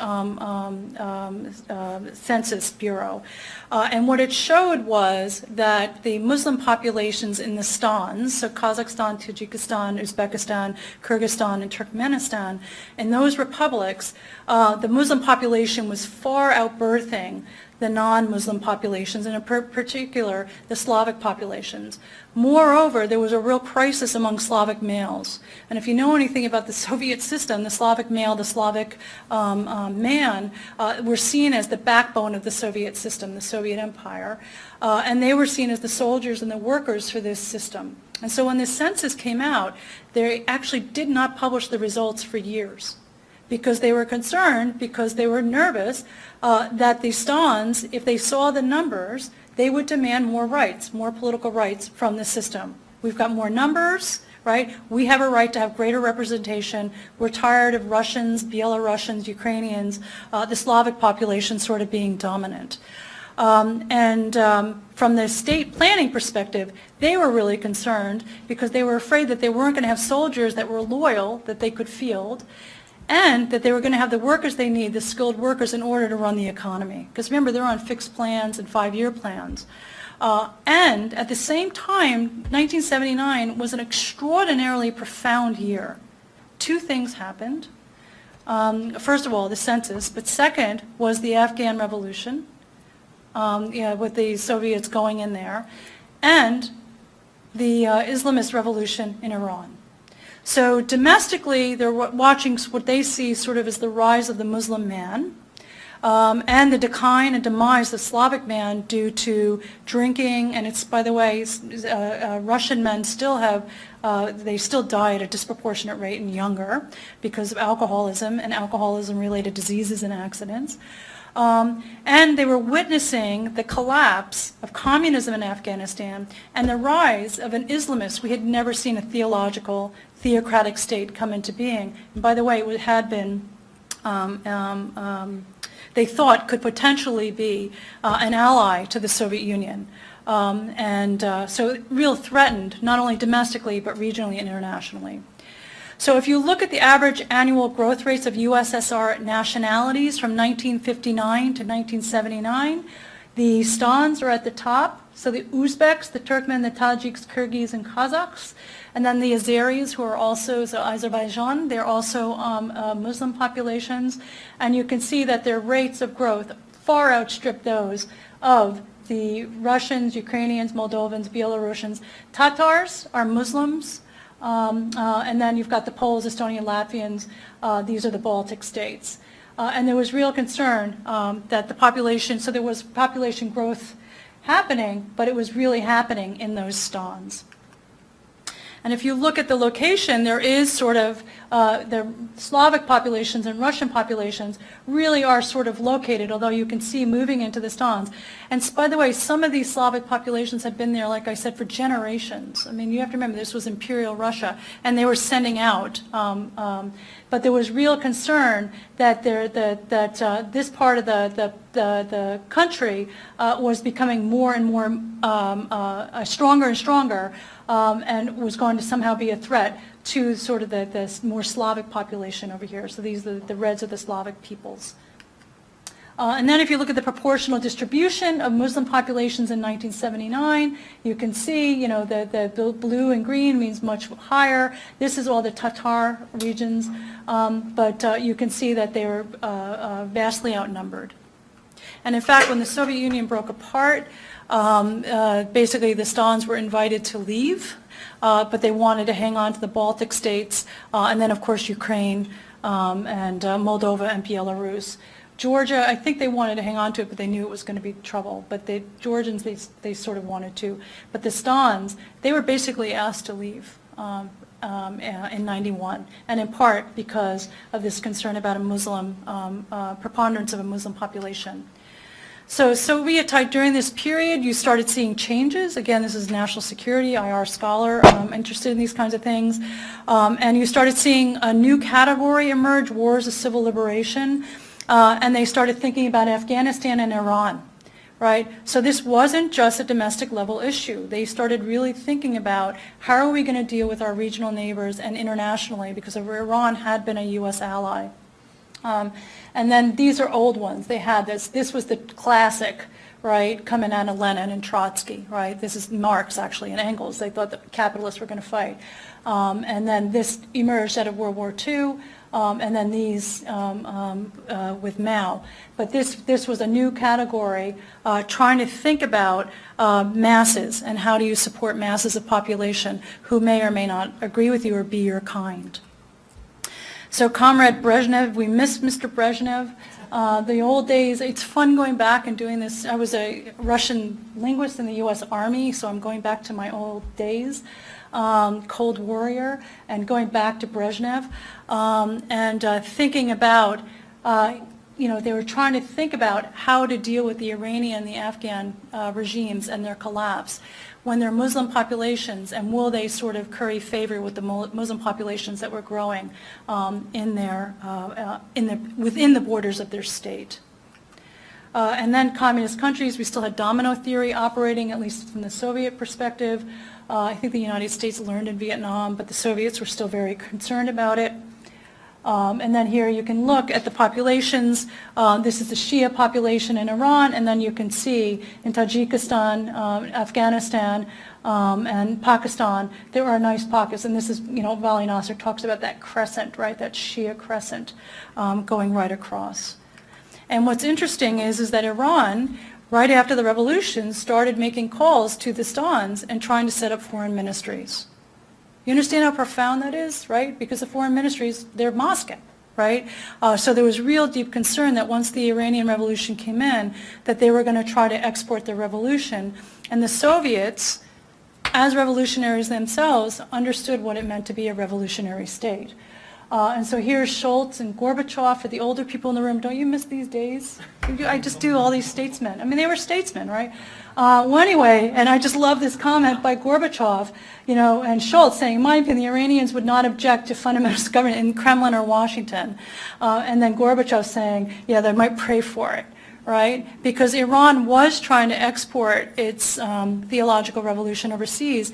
Census Bureau. And what it showed was that the Muslim populations in the stans, so Kazakhstan, Tajikistan, Uzbekistan, Kyrgyzstan, and Turkmenistan, in those republics, the Muslim population was far outbirthing the non-Muslim populations, and in particular the Slavic populations. Moreover, there was a real crisis among Slavic males. And if you know anything about the Soviet system, the Slavic male, the Slavic man, were seen as the backbone of the Soviet system, the Soviet Empire. And they were seen as the soldiers and the workers for this system. And so when the census came out, they actually did not publish the results for years, because they were concerned, because they were nervous that the stans, if they saw the numbers, they would demand more rights, more political rights from the system. We've got more numbers, right? We have a right to have greater representation. We're tired of Russians, Belarusians, Ukrainians, the Slavic population sort of being dominant. From the state planning perspective, they were really concerned because they were afraid that they weren't going to have soldiers that were loyal, that they could field, and that they were going to have the workers they need, the skilled workers, in order to run the economy. Because remember, they're on fixed plans and 5-year plans. And at the same time, 1979 was an extraordinarily profound year. Two things happened. First of all, the census, but second was the Afghan Revolution, with the Soviets going in there, and the Islamist revolution in Iran. So domestically, they're watching what they see sort of as the rise of the Muslim man, and the decline and demise of the Slavic man due to drinking. And it's, by the way, Russian men still have, they still die at a disproportionate rate and younger because of alcoholism and alcoholism-related diseases and accidents. And they were witnessing the collapse of communism in Afghanistan and the rise of an Islamist. We had never seen a theocratic state come into being. And by the way, it had been, they thought could potentially be an ally to the Soviet Union. So it really threatened, not only domestically, but regionally and internationally. So if you look at the average annual growth rates of USSR nationalities from 1959 to 1979, the stans are at the top, So the Uzbeks, the Turkmen, the Tajiks, Kyrgyz, and Kazakhs, and then the Azeris, who are also, so Azerbaijan, they're also Muslim populations, and you can see that their rates of growth far outstrip those of the Russians, Ukrainians, Moldovans, Belarusians. Tatars are Muslims, and then you've got the Poles, Estonian, Latvians. These are the Baltic states. And there was real concern that the population, so there was population growth happening, but it was really happening in those stans. And if you look at the location, there is sort of, the Slavic populations and Russian populations really are sort of located, although you can see moving into the stans. And by the way, some of these Slavic populations have been there, like I said, for generations. I mean, you have to remember, this was Imperial Russia, and they were sending out. But there was real concern that this part of the country was becoming more and more stronger and stronger, and was going to somehow be a threat to sort of the more Slavic population over here. So these are the Reds of the Slavic peoples. And then if you look at the proportional distribution of Muslim populations in 1979, you can see, you know, the blue and green means much higher. This is all the Tatar regions, but you can see that they were vastly outnumbered. And in fact, when the Soviet Union broke apart, basically the stans were invited to leave, but they wanted to hang on to the Baltic states, and then of course Ukraine and Moldova and Belarus. Georgia, I think they wanted to hang on to it, but they knew it was going to be trouble. But the Georgians, they sort of wanted to. But the stans, they were basically asked to leave in 91, and in part because of this concern about a Muslim, preponderance of a Muslim population. So Soviet-type, during this period, you started seeing changes. Again, this is national security, IR scholar, interested in these kinds of things. And you started seeing a new category emerge, wars of civil liberation. And they started thinking about Afghanistan and Iran, right? So this wasn't just a domestic level issue. They started really thinking about how are we going to deal with our regional neighbors and internationally, because Iran had been a U.S. ally. And then these are old ones. They had this. This was the classic, right, coming out of Lenin and Trotsky, right? This is Marx, actually, and Engels. They thought the capitalists were going to fight. And then this emerged out of World War II. And then these with Mao. But this was a new category trying to think about masses and how do you support masses of population who may or may not agree with you or be your kind. So Comrade Brezhnev, we miss Mr. Brezhnev. The old days, it's fun going back and doing this. I was a Russian linguist in the U.S. Army, so I'm going back to my old days. Cold Warrior, and going back to Brezhnev, and thinking about, you know, they were trying to think about how to deal with the Iranian and the Afghan regimes and their collapse when they're Muslim populations, and will they sort of curry favor with the Muslim populations that were growing within the borders of their state. And then communist countries, we still had domino theory operating, at least from the Soviet perspective. I think the United States learned in Vietnam, but the Soviets were still very concerned about it. And then here you can look at the populations. This is the Shia population in Iran, and then you can see in Tajikistan, Afghanistan, and Pakistan, there are nice pockets. And this is, you know, Vali Nasser talks about that crescent, right, that Shia crescent going right across. And what's interesting is that Iran, right after the revolution, started making calls to the stans and trying to set up foreign ministries. You understand how profound that is, right? Because the foreign ministries, they're Moscow, right? So there was real deep concern that once the Iranian Revolution came in, that they were going to try to export the revolution. And the Soviets, as revolutionaries themselves, understood what it meant to be a revolutionary state. And so here's Schultz and Gorbachev. For the older people in the room, don't you miss these days? I just do all these statesmen. I mean, they were statesmen, right? Well, anyway, and I just love this comment by Gorbachev, you know, and Schultz saying, in my opinion, the Iranians would not object to fundamentalist government in Kremlin or Washington. And then Gorbachev saying, yeah, they might pray for it, right? Because Iran was trying to export its theological revolution overseas.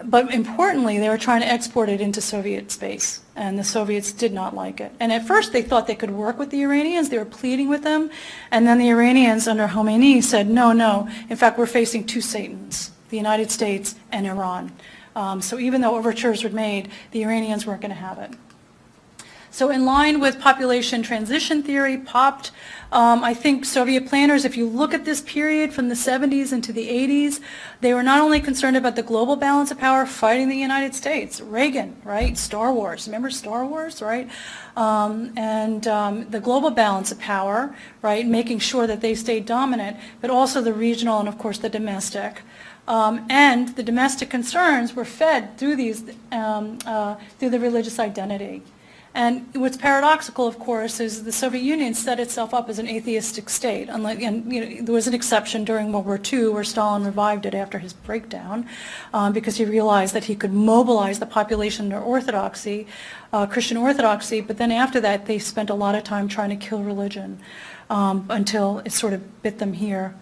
But importantly, they were trying to export it into Soviet space, and the Soviets did not like it. And at first, they thought they could work with the Iranians. They were pleading with them. And then the Iranians, under Khomeini, said, no, no. In fact, we're facing two Satans, the United States and Iran. So even though overtures were made, the Iranians weren't going to have it. So in line with population transition theory, POPT, I think Soviet planners, if you look at this period from the 70s into the 80s, they were not only concerned about the global balance of power fighting the United States, Reagan, right, Star Wars, remember Star Wars, right, the global balance of power, right, making sure that they stayed dominant, but also the regional and, of course, the domestic. And the domestic concerns were fed through these, through the religious identity. And what's paradoxical, of course, is the Soviet Union set itself up as an atheistic state. Unlike, and there was an exception during World War II where Stalin revived it after his breakdown because he realized that he could mobilize the population to orthodoxy, Christian orthodoxy, but then after that they spent a lot of time trying to kill religion until it sort of bit them here.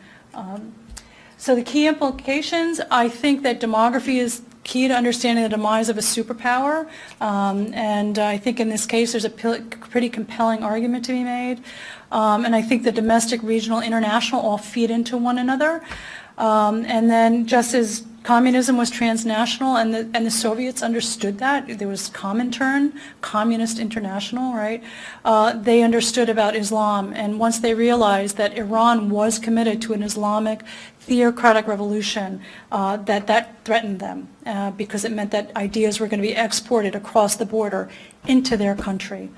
So the key implications, I think that demography is key to understanding the demise of a superpower, and I think in this case there's a pretty compelling argument to be made, and I think the domestic, regional, international all feed into one another, and then just as communism was transnational and the Soviets understood that, there was Comintern, Communist International, right? They understood about Islam, and once they realized that Iran was committed to an Islamic theocratic revolution, that threatened them because it meant that ideas were going to be exported across the border into their country.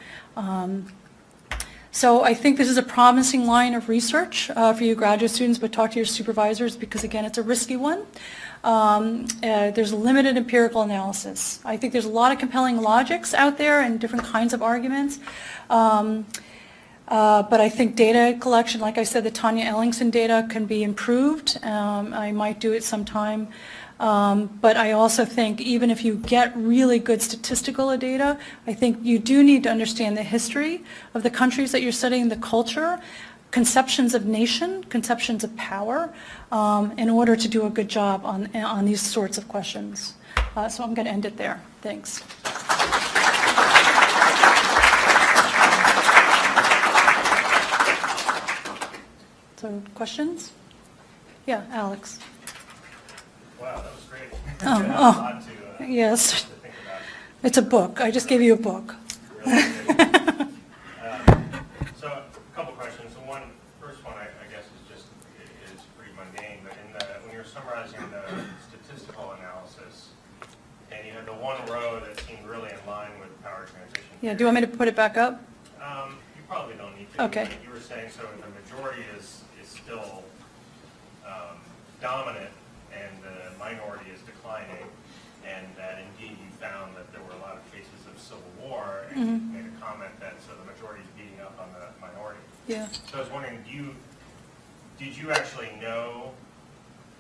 So I think this is a promising line of research for you graduate students, but talk to your supervisors because, again, it's a risky one. There's limited empirical analysis. I think there's a lot of compelling logics out there and different kinds of arguments. But I think data collection, like I said, the Tanya Ellingson data can be improved. I might do it sometime. But I also think even if you get really good statistical data, I think you do need to understand the history of the countries that you're studying, the culture, conceptions of nation, conceptions of power, in order to do a good job on these sorts of questions. So I'm going to end it there. Thanks. So questions? Yeah, Alex. Wow, that was great. Oh, A lot to yes. think about. It's a book. I just gave you a book. Really good. So a couple questions. So first one, I guess, is pretty mundane. But when you're summarizing the statistical analysis, and you had the one row that seemed really in line with power transition. Yeah, do you want me to put it back up? You probably don't need to. Okay. But you were saying so the majority is still dominant and the minority is declining, and that indeed you found that there were a lot of cases of civil war, and you made a comment that so the majority is beating up on the minority. Yeah. So I was wondering, did you actually know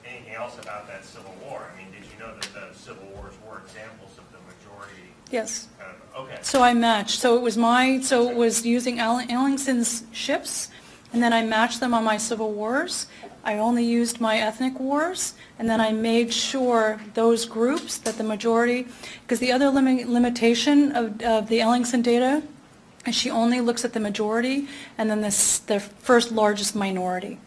anything else about that civil war? I mean, did you know that the civil wars were examples of the majority? Yes. Kind of, okay. So I matched. So it was using Ellingson's ships, and then I matched them on my civil wars. I only used my ethnic wars, and then I made sure those groups that the majority, because the other limitation of the Ellingson data is she only looks at the majority and then the first largest minority.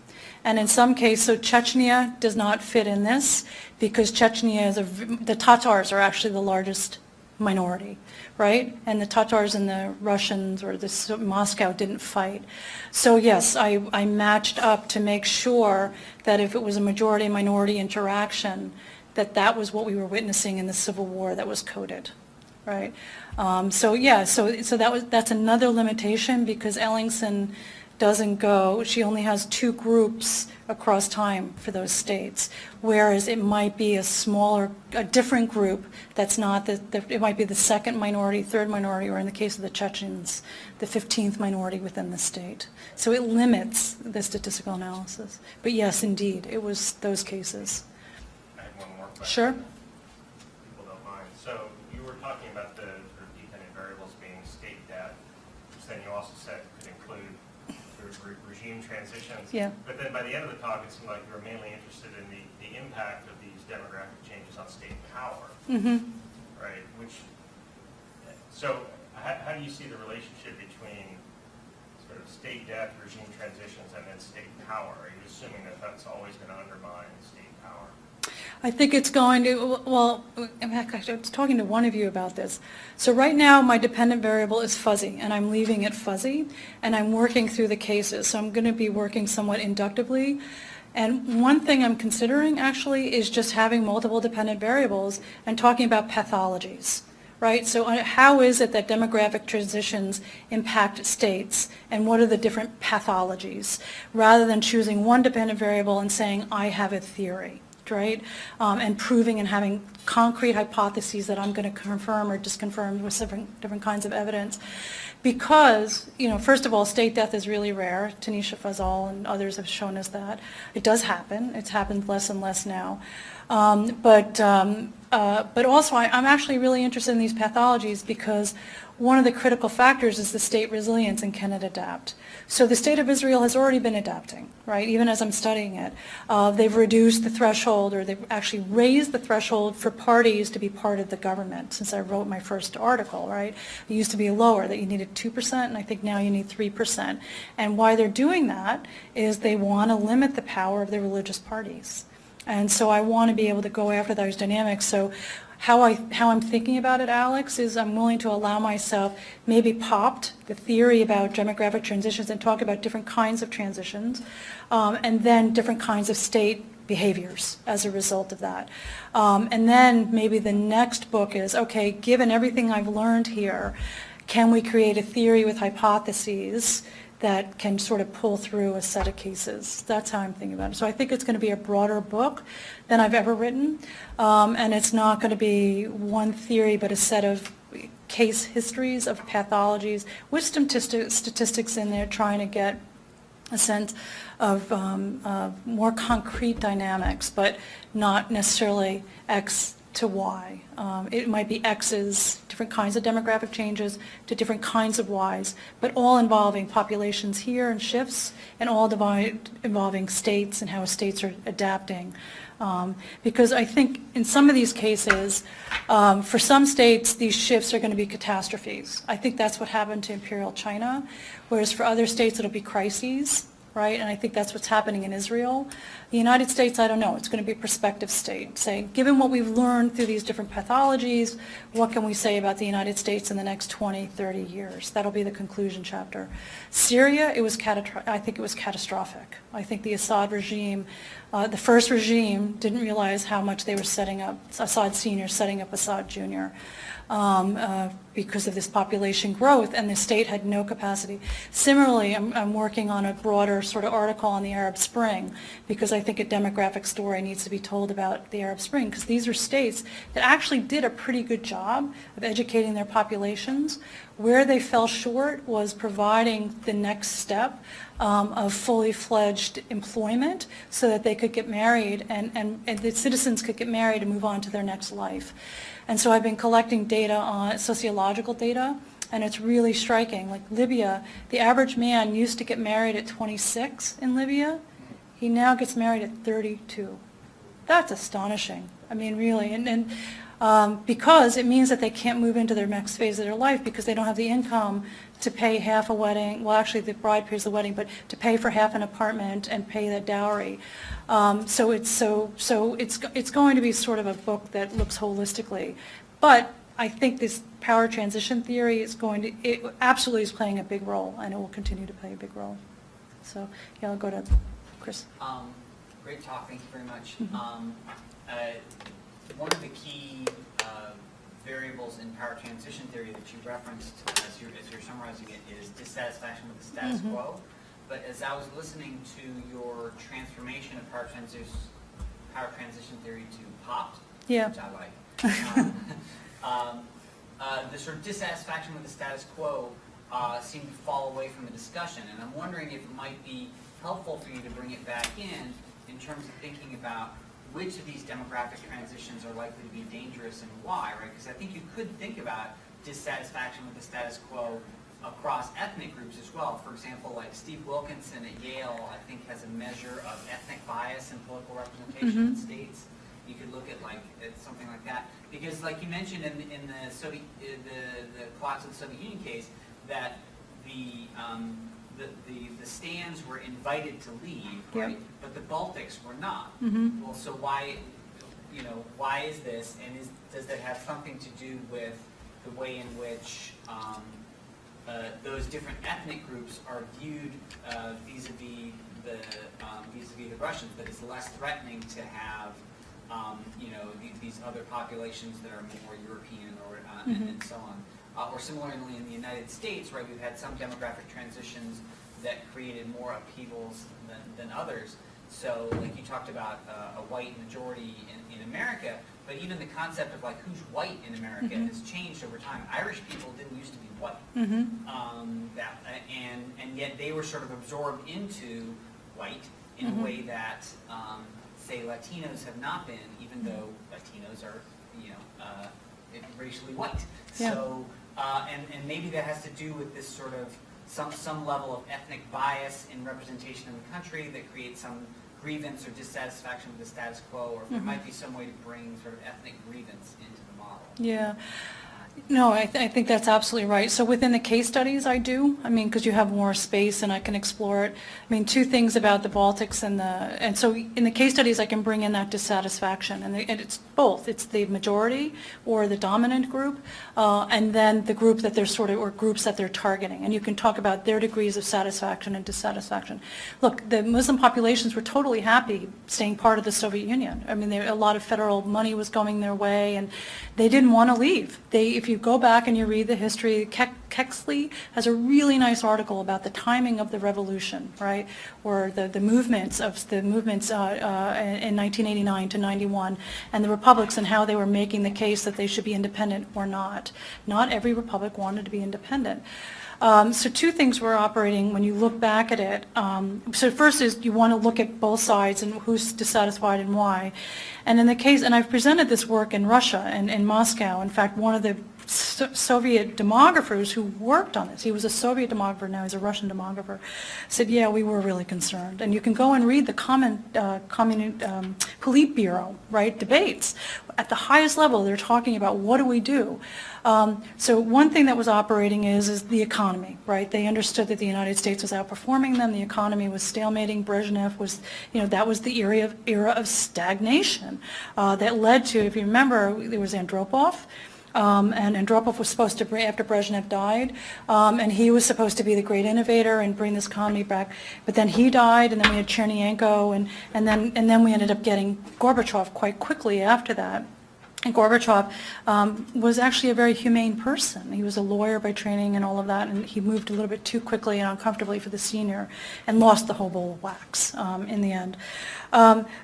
And in some cases, so Chechnya does not fit in this because Chechnya is the Tatars are actually the largest minority, right? And the Tatars and the Russians or the Moscow didn't fight. So yes, I matched up to make sure that if it was a majority-minority interaction, that was what we were witnessing in the Civil War that was coded, right? So yeah, so that's another limitation because Ellingson doesn't go, she only has two groups across time for those states, whereas it might be a different group that's not, it might be the second minority, third minority, or in the case of the Chechens, the 15th minority within the state. So it limits the statistical analysis. But yes, indeed, it was those cases. I have one more question. Sure. People don't mind. So you were talking about the sort of dependent variables being state debt, which then you also said could include sort of regime transitions. Yeah. But then by the end of the talk, it seemed like you were mainly interested in the impact of these demographic changes on state power, right? So how do you see the relationship between sort of state death, regime transitions, and then state power? Are you assuming that that's always going to undermine state power? I think it's going to, well, in fact, I was talking to one of you about this. So right now, my dependent variable is fuzzy, and I'm leaving it fuzzy, and I'm working through the cases. So I'm going to be working somewhat inductively. And one thing I'm considering, actually, is just having multiple dependent variables and talking about pathologies. Right? So how is it that demographic transitions impact states, and what are the different pathologies, rather than choosing one dependent variable and saying, I have a theory, right? And proving and having concrete hypotheses that I'm going to confirm or disconfirm with different kinds of evidence. Because, first of all, state death is really rare. Tanisha Fazal and others have shown us that. It does happen. It's happened less and less now. But also, I'm actually really interested in these pathologies because one of the critical factors is the state resilience and can it adapt. So the state of Israel has already been adapting, right, even as I'm studying it. They've reduced the threshold, or they've actually raised the threshold for parties to be part of the government since I wrote my first article, right? It used to be lower, that you needed 2%, and I think now you need 3%. And why they're doing that is they want to limit the power of the religious parties. And so I want to be able to go after those dynamics. So how I'm thinking about it, Alex, is I'm willing to allow myself maybe popped the theory about demographic transitions and talk about different kinds of transitions, and then different kinds of state behaviors as a result of that. And then maybe the next book is, okay, given everything I've learned here, can we create a theory with hypotheses that can sort of pull through a set of cases? That's how I'm thinking about it. So I think it's going to be a broader book than I've ever written, and it's not going to be one theory but a set of case histories of pathologies with statistics in there, trying to get a sense of more concrete dynamics, but not necessarily X to Y. It might be X's, different kinds of demographic changes to different kinds of Ys, but all involving populations here and shifts, and all involving states and how states are adapting. Because I think in some of these cases, for some states, these shifts are going to be catastrophes. I think that's what happened to Imperial China, whereas for other states it'll be crises. Right, and I think that's what's happening in Israel. The United States, I don't know. It's going to be a prospective state, saying, given what we've learned through these different pathologies, what can we say about the United States in the next 20, 30 years? That'll be the conclusion chapter. Syria, I think it was catastrophic. I think the Assad regime, the first regime, didn't realize how much they were setting up, Assad Sr. setting up Assad Jr., because of this population growth, and the state had no capacity. Similarly, I'm working on a broader sort of article on the Arab Spring, because I think a demographic story needs to be told about the Arab Spring, because these are states that actually did a pretty good job of educating their populations. Where they fell short was providing the next step of fully fledged employment so that they could get married and the citizens could get married and move on to their next life. And so I've been collecting data on sociological data, and it's really striking. Like Libya, the average man used to get married at 26 in Libya. He now gets married at 32. That's astonishing. I mean, really. And because it means that they can't move into their next phase of their life because they don't have the income to pay half a wedding. Well, actually, the bride pays the wedding, but to pay for half an apartment and pay the dowry. So it's going to be sort of a book that looks holistically. But I think this power transition theory it absolutely is playing a big role, and it will continue to play a big role. So yeah, I'll go to Chris. Great talk. Thank you very much. One of the key variables in power transition theory that you referenced as you're summarizing it is dissatisfaction with the status quo. But as I was listening to your transformation of power transition theory to Toft, which I like, the sort of dissatisfaction with the status quo seemed to fall away from the discussion. And I'm wondering if it might be helpful for you to bring it back in terms of thinking about which of these demographic transitions are likely to be dangerous and why, right? Because I think you could think about dissatisfaction with the status quo across ethnic groups as well. For example, like Steve Wilkinson at Yale, I think, has a measure of ethnic bias in political representation in states. You could look at something like that, because like you mentioned in the Soviet, the collapse of the Soviet Union case, that the stands were invited to leave, right? But the Baltics were not. Well, so why is this, and does that have something to do with the way in which those different ethnic groups are viewed vis-a-vis the Russians? That it's less threatening to have these other populations that are more European or and so on. Or similarly in the United States, right, we've had some demographic transitions that created more upheavals than others. So like you talked about a white majority in America, but even the concept of like who's white in America has changed over time. Irish people didn't used to be white, and yet they were sort of absorbed into white in a way that say Latinos have not been, even though Latinos are racially white. So and maybe that has to do with this sort of some level of ethnic bias in representation in the country that creates some grievance or dissatisfaction with the status quo, or if there might be some way to bring sort of ethnic grievance into the model. Yeah. No, I think that's absolutely right. So within the case studies I do, because you have more space and I can explore it. Two things about the Baltics and so in the case studies I can bring in that dissatisfaction, and it's both. It's the majority or the dominant group, and then the group that they're or groups that they're targeting. And you can talk about their degrees of satisfaction and dissatisfaction. Look, the Muslim populations were totally happy staying part of the Soviet Union. A lot of federal money was going their way, and they didn't want to leave. If you go back and you read the history, Kexley has a really nice article about the timing of the revolution, right? Or the movements in 1989 to 91, and the republics and how they were making the case that they should be independent or not. Not every republic wanted to be independent. So two things were operating when you look back at it. So first is you want to look at both sides and who's dissatisfied and why. And in the case, and I've presented this work in Russia and in Moscow. In fact, one of the Soviet demographers who worked on this, he was a Soviet demographer, now he's a Russian demographer, said, yeah, we were really concerned. And you can go and read the Politburo, right, debates. At the highest level, they're talking about what do we do? So one thing that was operating is the economy, right? They understood that the United States was outperforming them. The economy was stalemating. Brezhnev was, that was the era of stagnation that led to, if you remember, there was Andropov. And Andropov was supposed to bring, after Brezhnev died, and he was supposed to be the great innovator and bring this economy back. But then he died, and then we had Chernyenko, and then we ended up getting Gorbachev quite quickly after that. And Gorbachev was actually a very humane person. He was a lawyer by training and all of that, and he moved a little bit too quickly and uncomfortably for the senior and lost the whole bowl of wax in the end.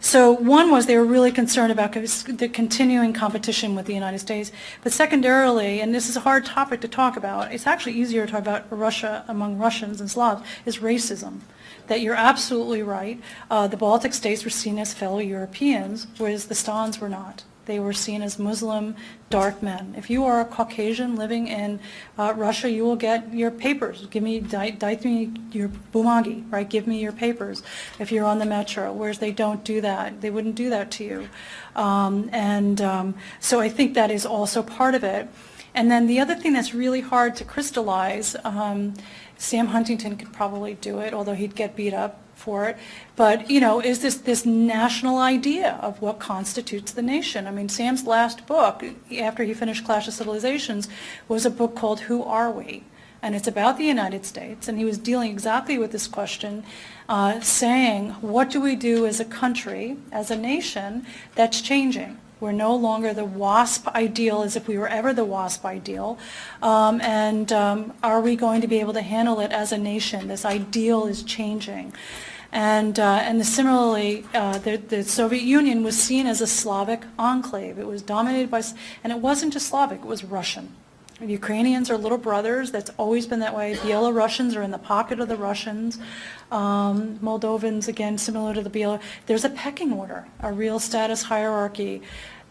So one was they were really concerned about the continuing competition with the United States. But secondarily, and this is a hard topic to talk about, it's actually easier to talk about Russia among Russians and Slavs, is racism. That you're absolutely right. The Baltic states were seen as fellow Europeans, whereas the Stans were not. They were seen as Muslim dark men. If you are a Caucasian living in Russia, you will get your papers. Give me, dайте me your bumagi, right? Give me your papers if you're on the metro, whereas they don't do that. They wouldn't do that to you. So I think that is also part of it. And then the other thing that's really hard to crystallize, Sam Huntington could probably do it, although he'd get beat up for it. But, is this national idea of what constitutes the nation? Sam's last book, after he finished Clash of Civilizations, was a book called Who Are We? And it's about the United States, and he was dealing exactly with this question, saying, what do we do as a country, as a nation, that's changing? We're no longer the WASP ideal as if we were ever the WASP ideal. Are we going to be able to handle it as a nation? This ideal is changing. And similarly, the Soviet Union was seen as a Slavic enclave. It was dominated by, and it wasn't just Slavic, it was Russian. The Ukrainians are little brothers. That's always been that way. Belarusians are in the pocket of the Russians. Moldovans, again, similar to the There's a pecking order, a real status hierarchy.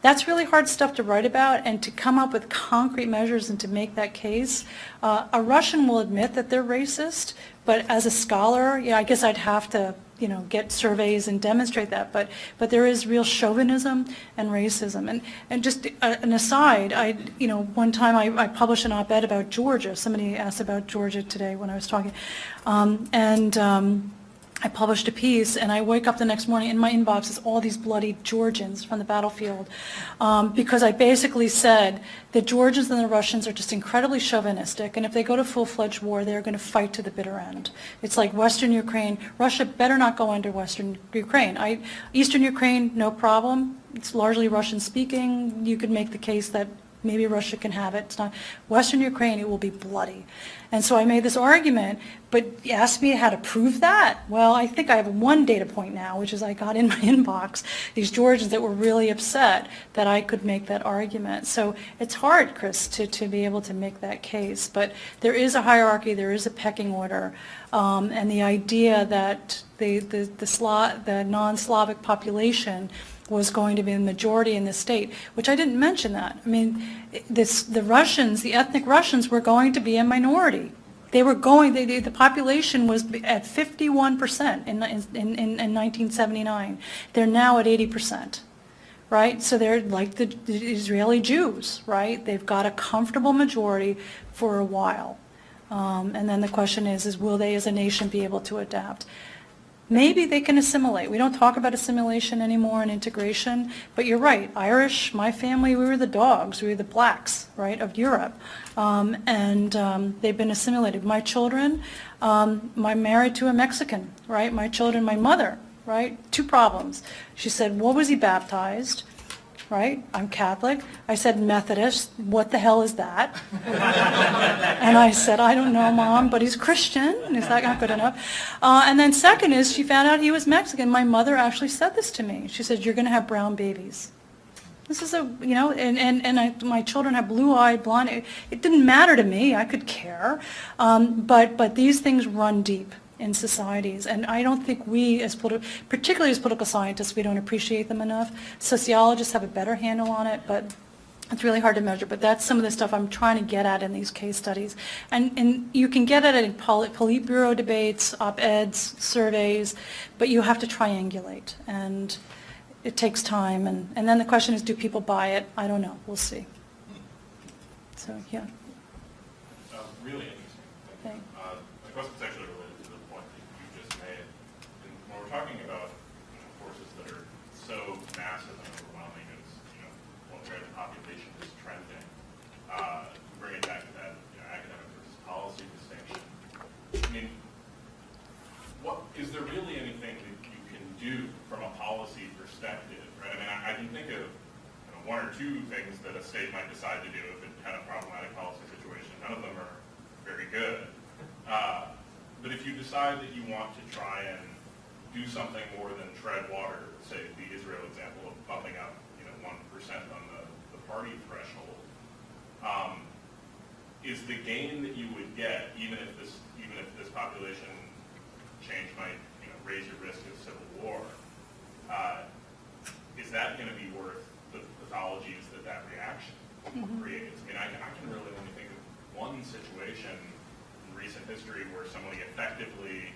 That's really hard stuff to write about, and to come up with concrete measures and to make that case. A Russian will admit that they're racist, but as a scholar, I guess I'd have to, get surveys and demonstrate that. But there is real chauvinism and racism. And just an aside, one time I published an op-ed about Georgia. Somebody asked about Georgia today when I was talking, I published a piece, and I wake up the next morning, in my inbox is all these bloody Georgians from the battlefield, because I basically said the Georgians and the Russians are just incredibly chauvinistic, and if they go to full-fledged war, they're going to fight to the bitter end. It's like Western Ukraine. Russia better not go under Western Ukraine. Eastern Ukraine, no problem. It's largely Russian-speaking. You could make the case that maybe Russia can have it. It's not Western Ukraine, it will be bloody. And so I made this argument, but you asked me how to prove that. Well, I think I have one data point now, which is I got in my inbox these Georgians that were really upset that I could make that argument. So it's hard, Chris, to be able to make that case. But there is a hierarchy, there is a pecking order, and the idea that the non-Slavic population was going to be the majority in the state, which I didn't mention that. I mean, the Russians, the ethnic Russians were going to be a minority. They were the population was at 51% in 1979. They're now at 80%, right? So they're like the Israeli Jews, right? They've got a comfortable majority for a while. And then the question is will they as a nation be able to adapt? Maybe they can assimilate. We don't talk about assimilation anymore and integration, but you're right. Irish, my family, we were the dogs. We were the blacks, right, of Europe. They've been assimilated. My children, I'm married to a Mexican, right? My children, my mother, right? 2 problems. She said, what was he baptized? Right? I'm Catholic. I said, Methodist. What the hell is that? And I said, I don't know, Mom, but he's Christian. Is that not good enough? And then second is she found out he was Mexican. My mother actually said this to me. She said, you're going to have brown babies. This is my children have blue-eyed, blonde. It didn't matter to me. I could care. But these things run deep in societies, and I don't think we, particularly as political scientists, we don't appreciate them enough. Sociologists have a better handle on it, but it's really hard to measure. But that's some of the stuff I'm trying to get at in these case studies, and you can get at it in Politburo debates, op-eds, surveys, but you have to triangulate, and it takes time. And then the question is, do people buy it? I don't know. We'll see. So yeah. Really interesting. Thanks. My question's actually related to the point that you just made. And when we're talking about forces that are so massive and overwhelming as where the population is trending, bring it back to that academic versus policy distinction. I mean, is there really anything that you can do from a policy perspective? Right? I mean, I can think of 1 or 2 things that a state might decide to do if it had a problematic policy situation. None of them are very good. But if you decide that you want to try and do something more than tread water, say the Israel example of bumping up 1% on the party threshold, is the gain that you would get, even if this population change might raise your risk of civil war, is that going to be worth the pathologies that reaction creates? I mean, I can really only think of one situation in recent history where somebody effectively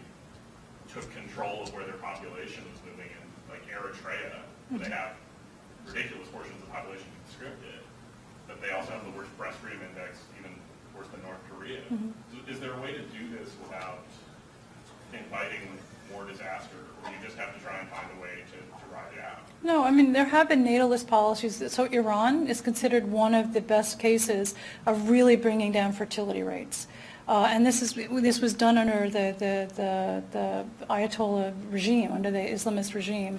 took control of where their population was moving in, like Eritrea, where they have ridiculous portions of the population conscripted, but they also have the worst press freedom index, even worse than North Korea. So is there a way to do this without inviting more disaster, or you just have to try and find a way to ride it out? No, I mean, there have been natalist policies. So Iran is considered one of the best cases of really bringing down fertility rates. And this was done under the Ayatollah regime, under the Islamist regime.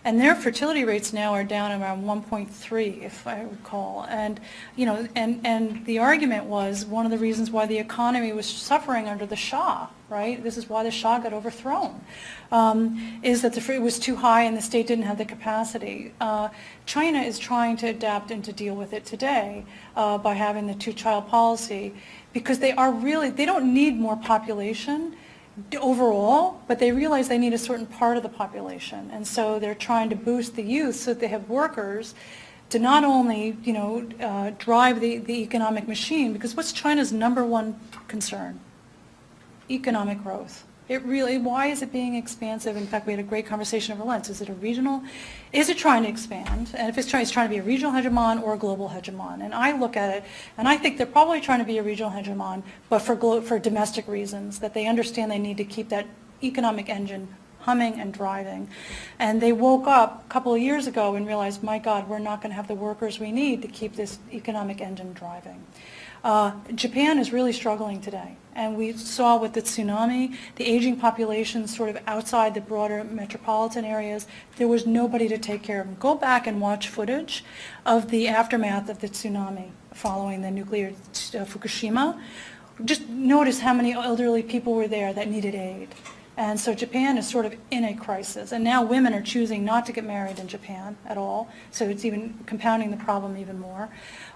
And their fertility rates now are down around 1.3, if I recall. And, and the argument was one of the reasons why the economy was suffering under the Shah, right? This is why the Shah got overthrown, is that it was too high and the state didn't have the capacity. China is trying to adapt and to deal with it today by having the 2-child policy, because they don't need more population overall, but they realize they need a certain part of the population. And so they're trying to boost the youth so that they have workers to not only, drive the economic machine, because what's China's number one concern? Economic growth. Why is it being expansive? In fact, we had a great conversation over lunch. Is it trying to expand? And if it's trying to be a regional hegemon or a global hegemon? And I look at it, and I think they're probably trying to be a regional hegemon, but for domestic reasons, that they understand they need to keep that economic engine humming and driving. And they woke up a couple of years ago and realized, my God, we're not going to have the workers we need to keep this economic engine driving. Japan is really struggling today, and we saw with the tsunami, the aging population sort of outside the broader metropolitan areas, there was nobody to take care of them. Go back and watch footage of the aftermath of the tsunami following the nuclear Fukushima. Just notice how many elderly people were there that needed aid. And so Japan is sort of in a crisis, and now women are choosing not to get married in Japan at all, so it's even compounding the problem even more.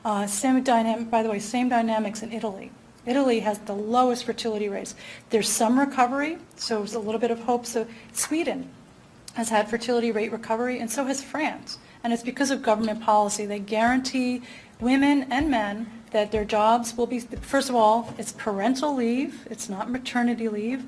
By the way, same dynamics in Italy. Italy has the lowest fertility rates. There's some recovery, so there's a little bit of hope. So Sweden has had fertility rate recovery, and so has France. And it's because of government policy. They guarantee women and men that their jobs will be, first of all, it's parental leave, it's not maternity leave,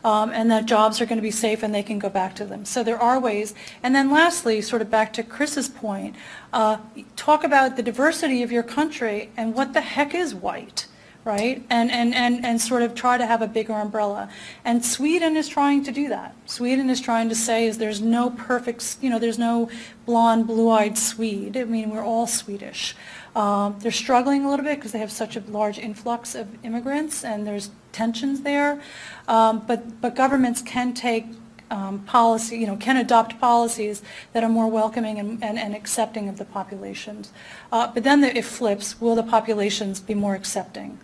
and that jobs are going to be safe and they can go back to them. So there are ways. And then lastly, sort of back to Chris's point, talk about the diversity of your country and what the heck is white, right? And sort of try to have a bigger umbrella. And Sweden is trying to do that. Sweden is trying to say there's no perfect, there's no blonde, blue-eyed Swede. I mean, we're all Swedish. They're struggling a little bit because they have such a large influx of immigrants and there's tensions there. But governments can take policy, can adopt policies that are more welcoming and accepting of the populations. But then it flips, will the populations be more accepting?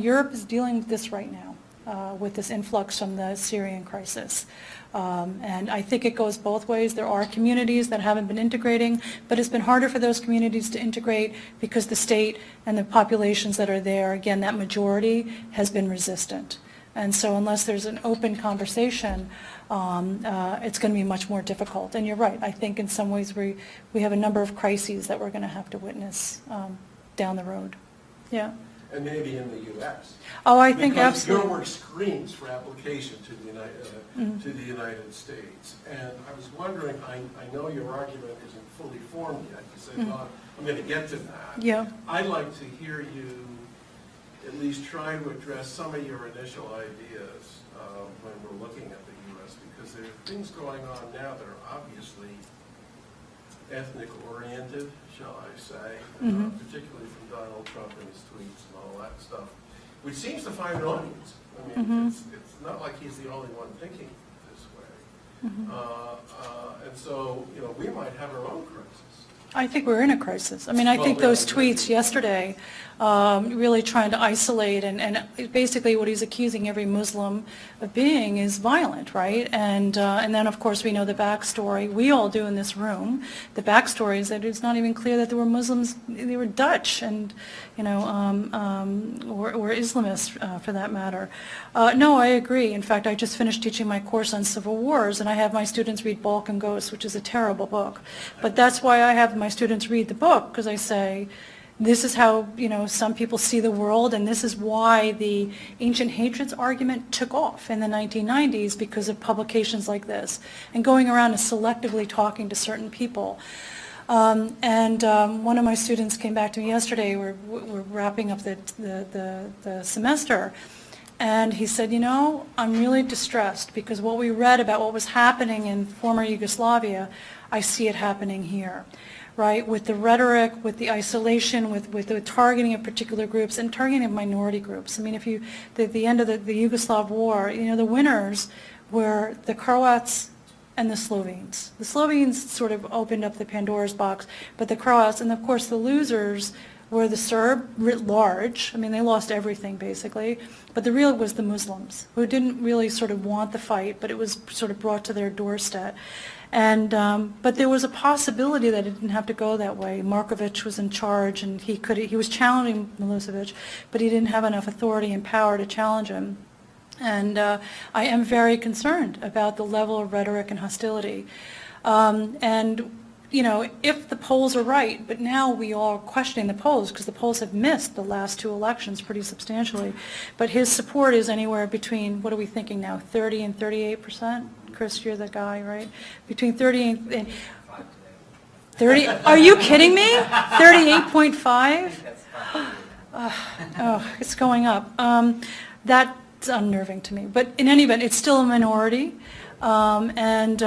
Europe is dealing with this right now with this influx from the Syrian crisis. And I think it goes both ways. There are communities that haven't been integrating, but it's been harder for those communities to integrate because the state and the populations that are there, again, that majority has been resistant. And so unless there's an open conversation, it's going to be much more difficult. And you're right. I think in some ways we have a number of crises that we're going to have to witness down the road. Yeah. And maybe in the U.S. Oh, I think absolutely. Because your work screams for application to the United States. And I was wondering, I know your argument isn't fully formed yet. You said, well, I'm going to get to that. Yeah. I'd like to hear you at least try to address some of your initial ideas when we're looking at the U.S. because there are things going on now that are obviously ethnic-oriented, shall I say, particularly from Donald Trump and his tweets and all that stuff, which seems to find an audience. I mean, it's not like he's the only one thinking this way. And so, we might have our own crisis. I think we're in a crisis. I mean, I think those tweets yesterday really trying to isolate and basically what he's accusing every Muslim of being is violent, right? And then, of course, we know the backstory. We all do in this room. The backstory is that it's not even clear that there were Muslims, they were Dutch and, or Islamists for that matter. No, I agree. In fact, I just finished teaching my course on civil wars, and I have my students read Balkan Ghosts, which is a terrible book. But that's why I have my students read the book, because I say, this is how, some people see the world, and this is why the ancient hatreds argument took off in the 1990s because of publications like this, and going around and selectively talking to certain people. One of my students came back to me yesterday, we're wrapping up the semester, and he said, I'm really distressed because what we read about what was happening in former Yugoslavia, I see it happening here. Right, with the rhetoric, with the isolation, with the targeting of particular groups and targeting of minority groups. I mean, at the end of the Yugoslav war, the winners were the Croats and the Slovenes. The Slovenes sort of opened up the Pandora's box, but the Croats, and of course the losers were the Serb writ large. I mean, they lost everything basically, but the real was the Muslims, who didn't really sort of want the fight, but it was sort of brought to their doorstep. And but there was a possibility that it didn't have to go that way. Markovic was in charge, and he was challenging Milosevic, but he didn't have enough authority and power to challenge him. And I am very concerned about the level of rhetoric and hostility. And you know, if the polls are right, but now we are questioning the polls because the polls have missed the last two elections pretty substantially. But his support is anywhere between, what are we thinking now, 30 and 38%? Chris, you're the guy, right? Between 30 and 30, are you kidding me? 38.5? Oh, it's going up. That's unnerving to me. But in any event, it's still a minority. And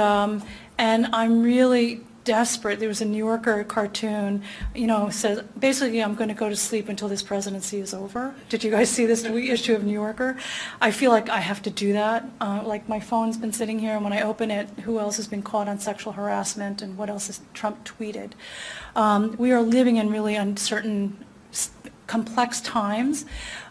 I'm really desperate. There was a New Yorker cartoon, you know, says, basically, I'm going to go to sleep until this presidency is over. Did you guys see this issue of New Yorker? I feel like I have to do that. Like my phone's been sitting here, and when I open it, who else has been caught on sexual harassment, and what else has Trump tweeted? We are living in really uncertain, complex times,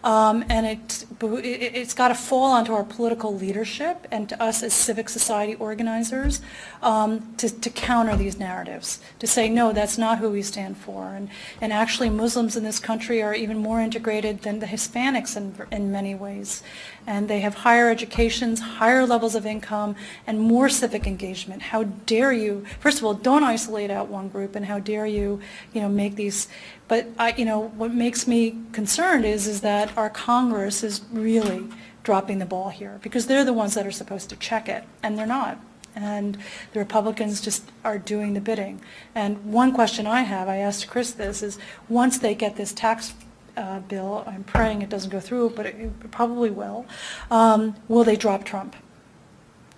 and it's got to fall onto our political leadership and to us as civic society organizers to counter these narratives, to say, no, that's not who we stand for. And actually, Muslims in this country are even more integrated than the Hispanics in many ways. And they have higher educations, higher levels of income, and more civic engagement. How dare you, first of all, don't isolate out one group, and how dare you, make these, but what makes me concerned is that our Congress is really dropping the ball here, because they're the ones that are supposed to check it, and they're not. And the Republicans just are doing the bidding. And one question I have, I asked Chris this, is once they get this tax bill, I'm praying it doesn't go through, but it probably will they drop Trump?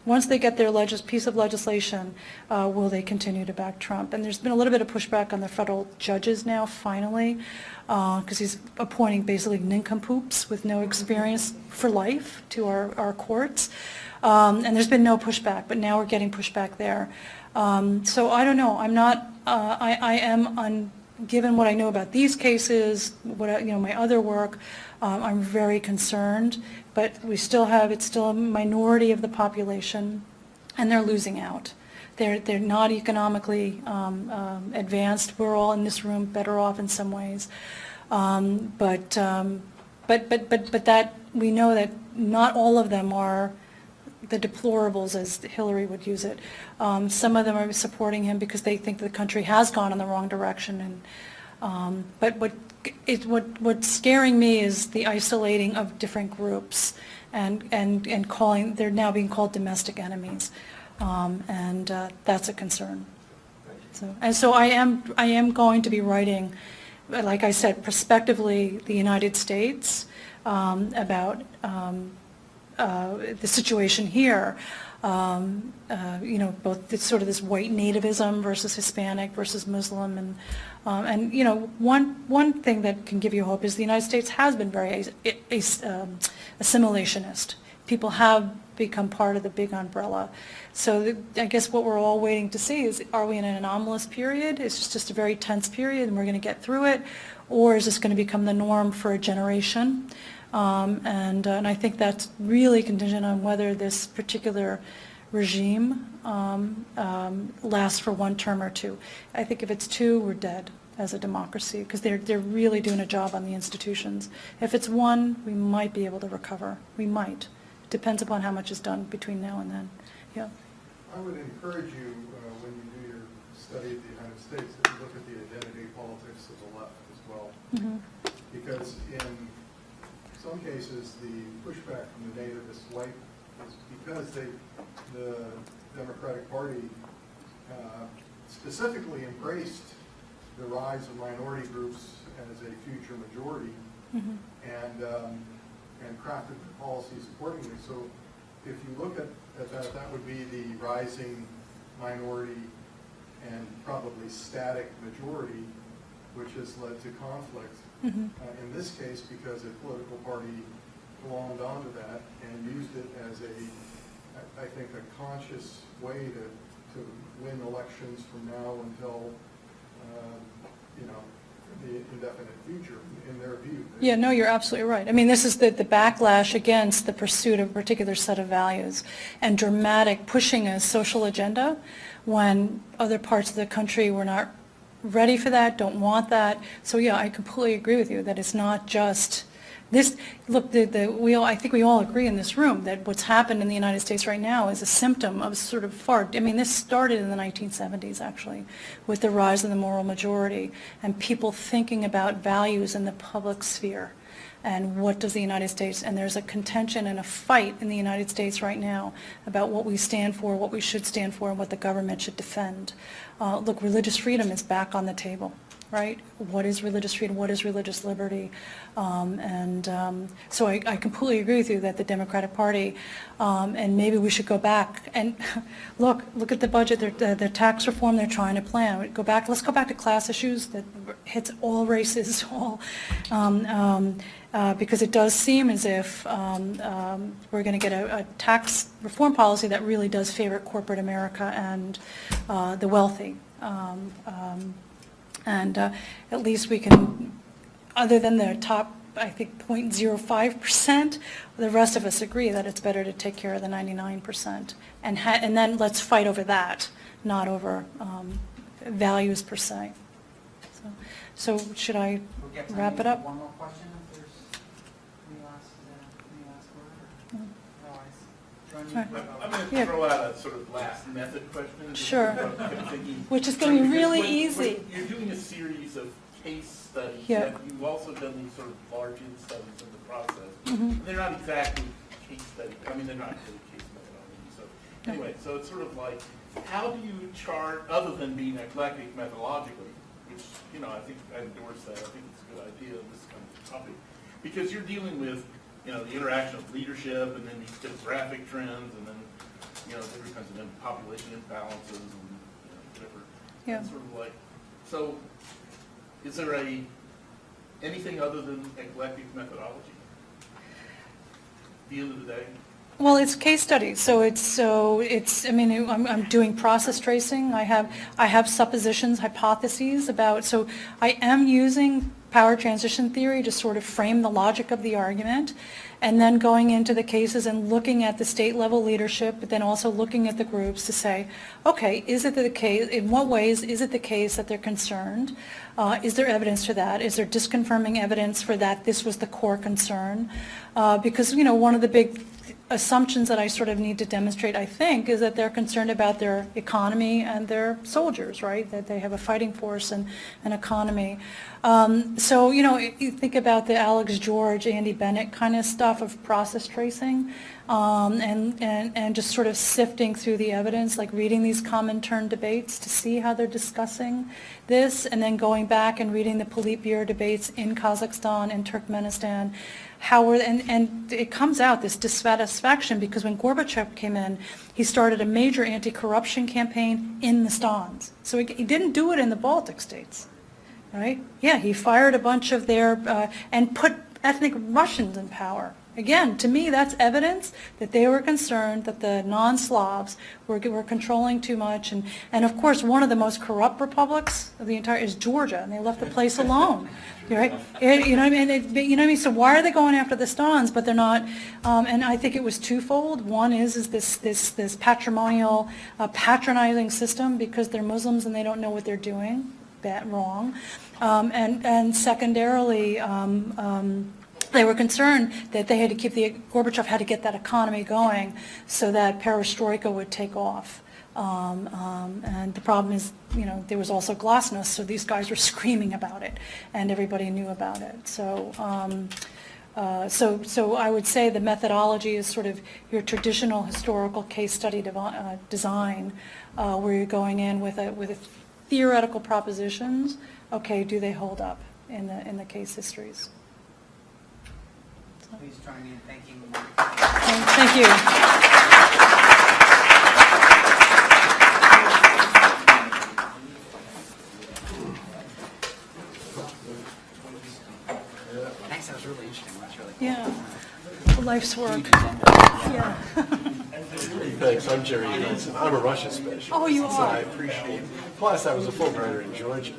Once they get their piece of legislation, will they continue to back Trump? And there's been a little bit of pushback on the federal judges now, finally, because he's appointing basically nincompoops with no experience for life to our courts. And there's been no pushback, but now we're getting pushback there. So I don't know. I'm not, I am, given what I know about these cases, my other work, I'm very concerned. But it's still a minority of the population, and they're losing out. They're not economically advanced. We're all in this room better off in some ways, but that we know that not all of them are the deplorables, as Hillary would use it. Some of them are supporting him because they think the country has gone in the wrong direction. But what's scaring me is the isolating of different groups, and they're now being called domestic enemies, and that's a concern. So I am going to be writing, like I said, prospectively the United States about the situation here. Both sort of this white nativism versus Hispanic versus Muslim, and one thing that can give you hope is the United States has been very assimilationist. People have become part of the big umbrella. So I guess what we're all waiting to see is, are we in an anomalous period? It's just a very tense period, and we're going to get through it, or is this going to become the norm for a generation? And I think that's really contingent on whether this particular regime lasts for one term or two. I think if it's two, we're dead as a democracy, because they're really doing a job on the institutions. If it's one, we might be able to recover. We might. It depends upon how much is done between now and then. Yeah. I would encourage you, when you do your study of the United States, that you look at the identity politics of the left as well. Mm-hmm. Because in some cases, the pushback from the nativist right is because the Democratic Party specifically embraced the rise of minority groups as a future majority, Mm-hmm. and crafted the policies accordingly. So if you look at that, that would be the rising minority and probably static majority, which has led to conflict. Mm-hmm. In this case, because a political party glommed onto that and used it as I think, a conscious way to win elections from now until, the indefinite future, in their view. Yeah, no, you're absolutely right. I mean, this is the backlash against the pursuit of a particular set of values and dramatic pushing a social agenda when other parts of the country were not ready for that, don't want that. So yeah, I completely agree with you that it's not just this, look, I think we all agree in this room that what's happened in the United States right now is a symptom of sort of this started in the 1970s, actually, with the rise of the moral majority and people thinking about values in the public sphere. And what does the United States, and there's a contention and a fight in the United States right now about what we stand for, what we should stand for, and what the government should defend. Look, religious freedom is back on the table, right? What is religious freedom? What is religious liberty? So I completely agree with you that the Democratic Party, and maybe we should go back and look at the budget, their tax reform they're trying to plan. Let's go back to class issues that hits all races, because it does seem as if we're going to get a tax reform policy that really does favor corporate America and the wealthy. At least we can, other than the top, I think, 0.05%, the rest of us agree that it's better to take care of the 99%. And then let's fight over that, not over values per se. So should I We'll get time wrap it maybe up? for one more question if there's any last word, or otherwise, join you. I'm going Yeah. to throw out a sort of last method question. Sure. I'm thinking- Which is going to be because really when easy. You're doing a series of case studies, Yeah. and you've also done these sort of large-in studies in the process. Mhm. And they're not exactly case studies, I mean, they're not really case methodology. So anyway, so it's sort of like, how do you chart, other than being eclectic methodologically, which, I think I endorse that, I think it's a good idea, this kind of topic, because you're dealing with, the interaction of leadership, and then these demographic trends, and then, different kinds of population imbalances, and, different, Yeah. sort of like, so, is there anything other than eclectic methodology? At the end of the day? Well, it's case studies, so I'm doing process tracing. I have suppositions, hypotheses about, so I am using power transition theory to sort of frame the logic of the argument, and then going into the cases and looking at the state level leadership, but then also looking at the groups to say, okay, is it the case, in what ways is it the case that they're concerned? Is there evidence for that? Is there disconfirming evidence for that this was the core concern? Because, one of the big assumptions that I sort of need to demonstrate, I think, is that they're concerned about their economy and their soldiers, right? That they have a fighting force and an economy. So, you think about the Alex George, Andy Bennett kind of stuff of process tracing, and just sort of sifting through the evidence, like reading these common turn debates to see how they're discussing this, and then going back and reading the Politburo debates in Kazakhstan and Turkmenistan, and it comes out, this dissatisfaction, because when Gorbachev came in, he started a major anti-corruption campaign in the Stans. So he didn't do it in the Baltic states, right? Yeah, he fired a bunch of their, and put ethnic Russians in power. Again, to me, that's evidence that they were concerned that the non-Slavs were controlling too much. And of course, one of the most corrupt republics of the entire is Georgia, and they left the place alone. Right? You know what I mean? So why are they going after the Stans, but they're not? And I think it was twofold. One is this patrimonial, patronizing system because they're Muslims and they don't know what they're doing. Wrong. And secondarily, they were concerned that they had to Gorbachev had to get that economy going so that perestroika would take off. And the problem is, there was also glasnost, so these guys were screaming about it, and everybody knew about it. So I would say the methodology is sort of your traditional historical case study design, where you're going in with a theoretical propositions. Okay, do they hold up in the case histories? Please join me in thanking. Thank you. Thanks, that was really interesting. That's really cool. Yeah, life's work. Yeah. Thanks, I'm Jerry Hansen. I'm a Russia specialist. Oh, you So I are? appreciate it. Plus, I was a Fulbrighter in Georgia.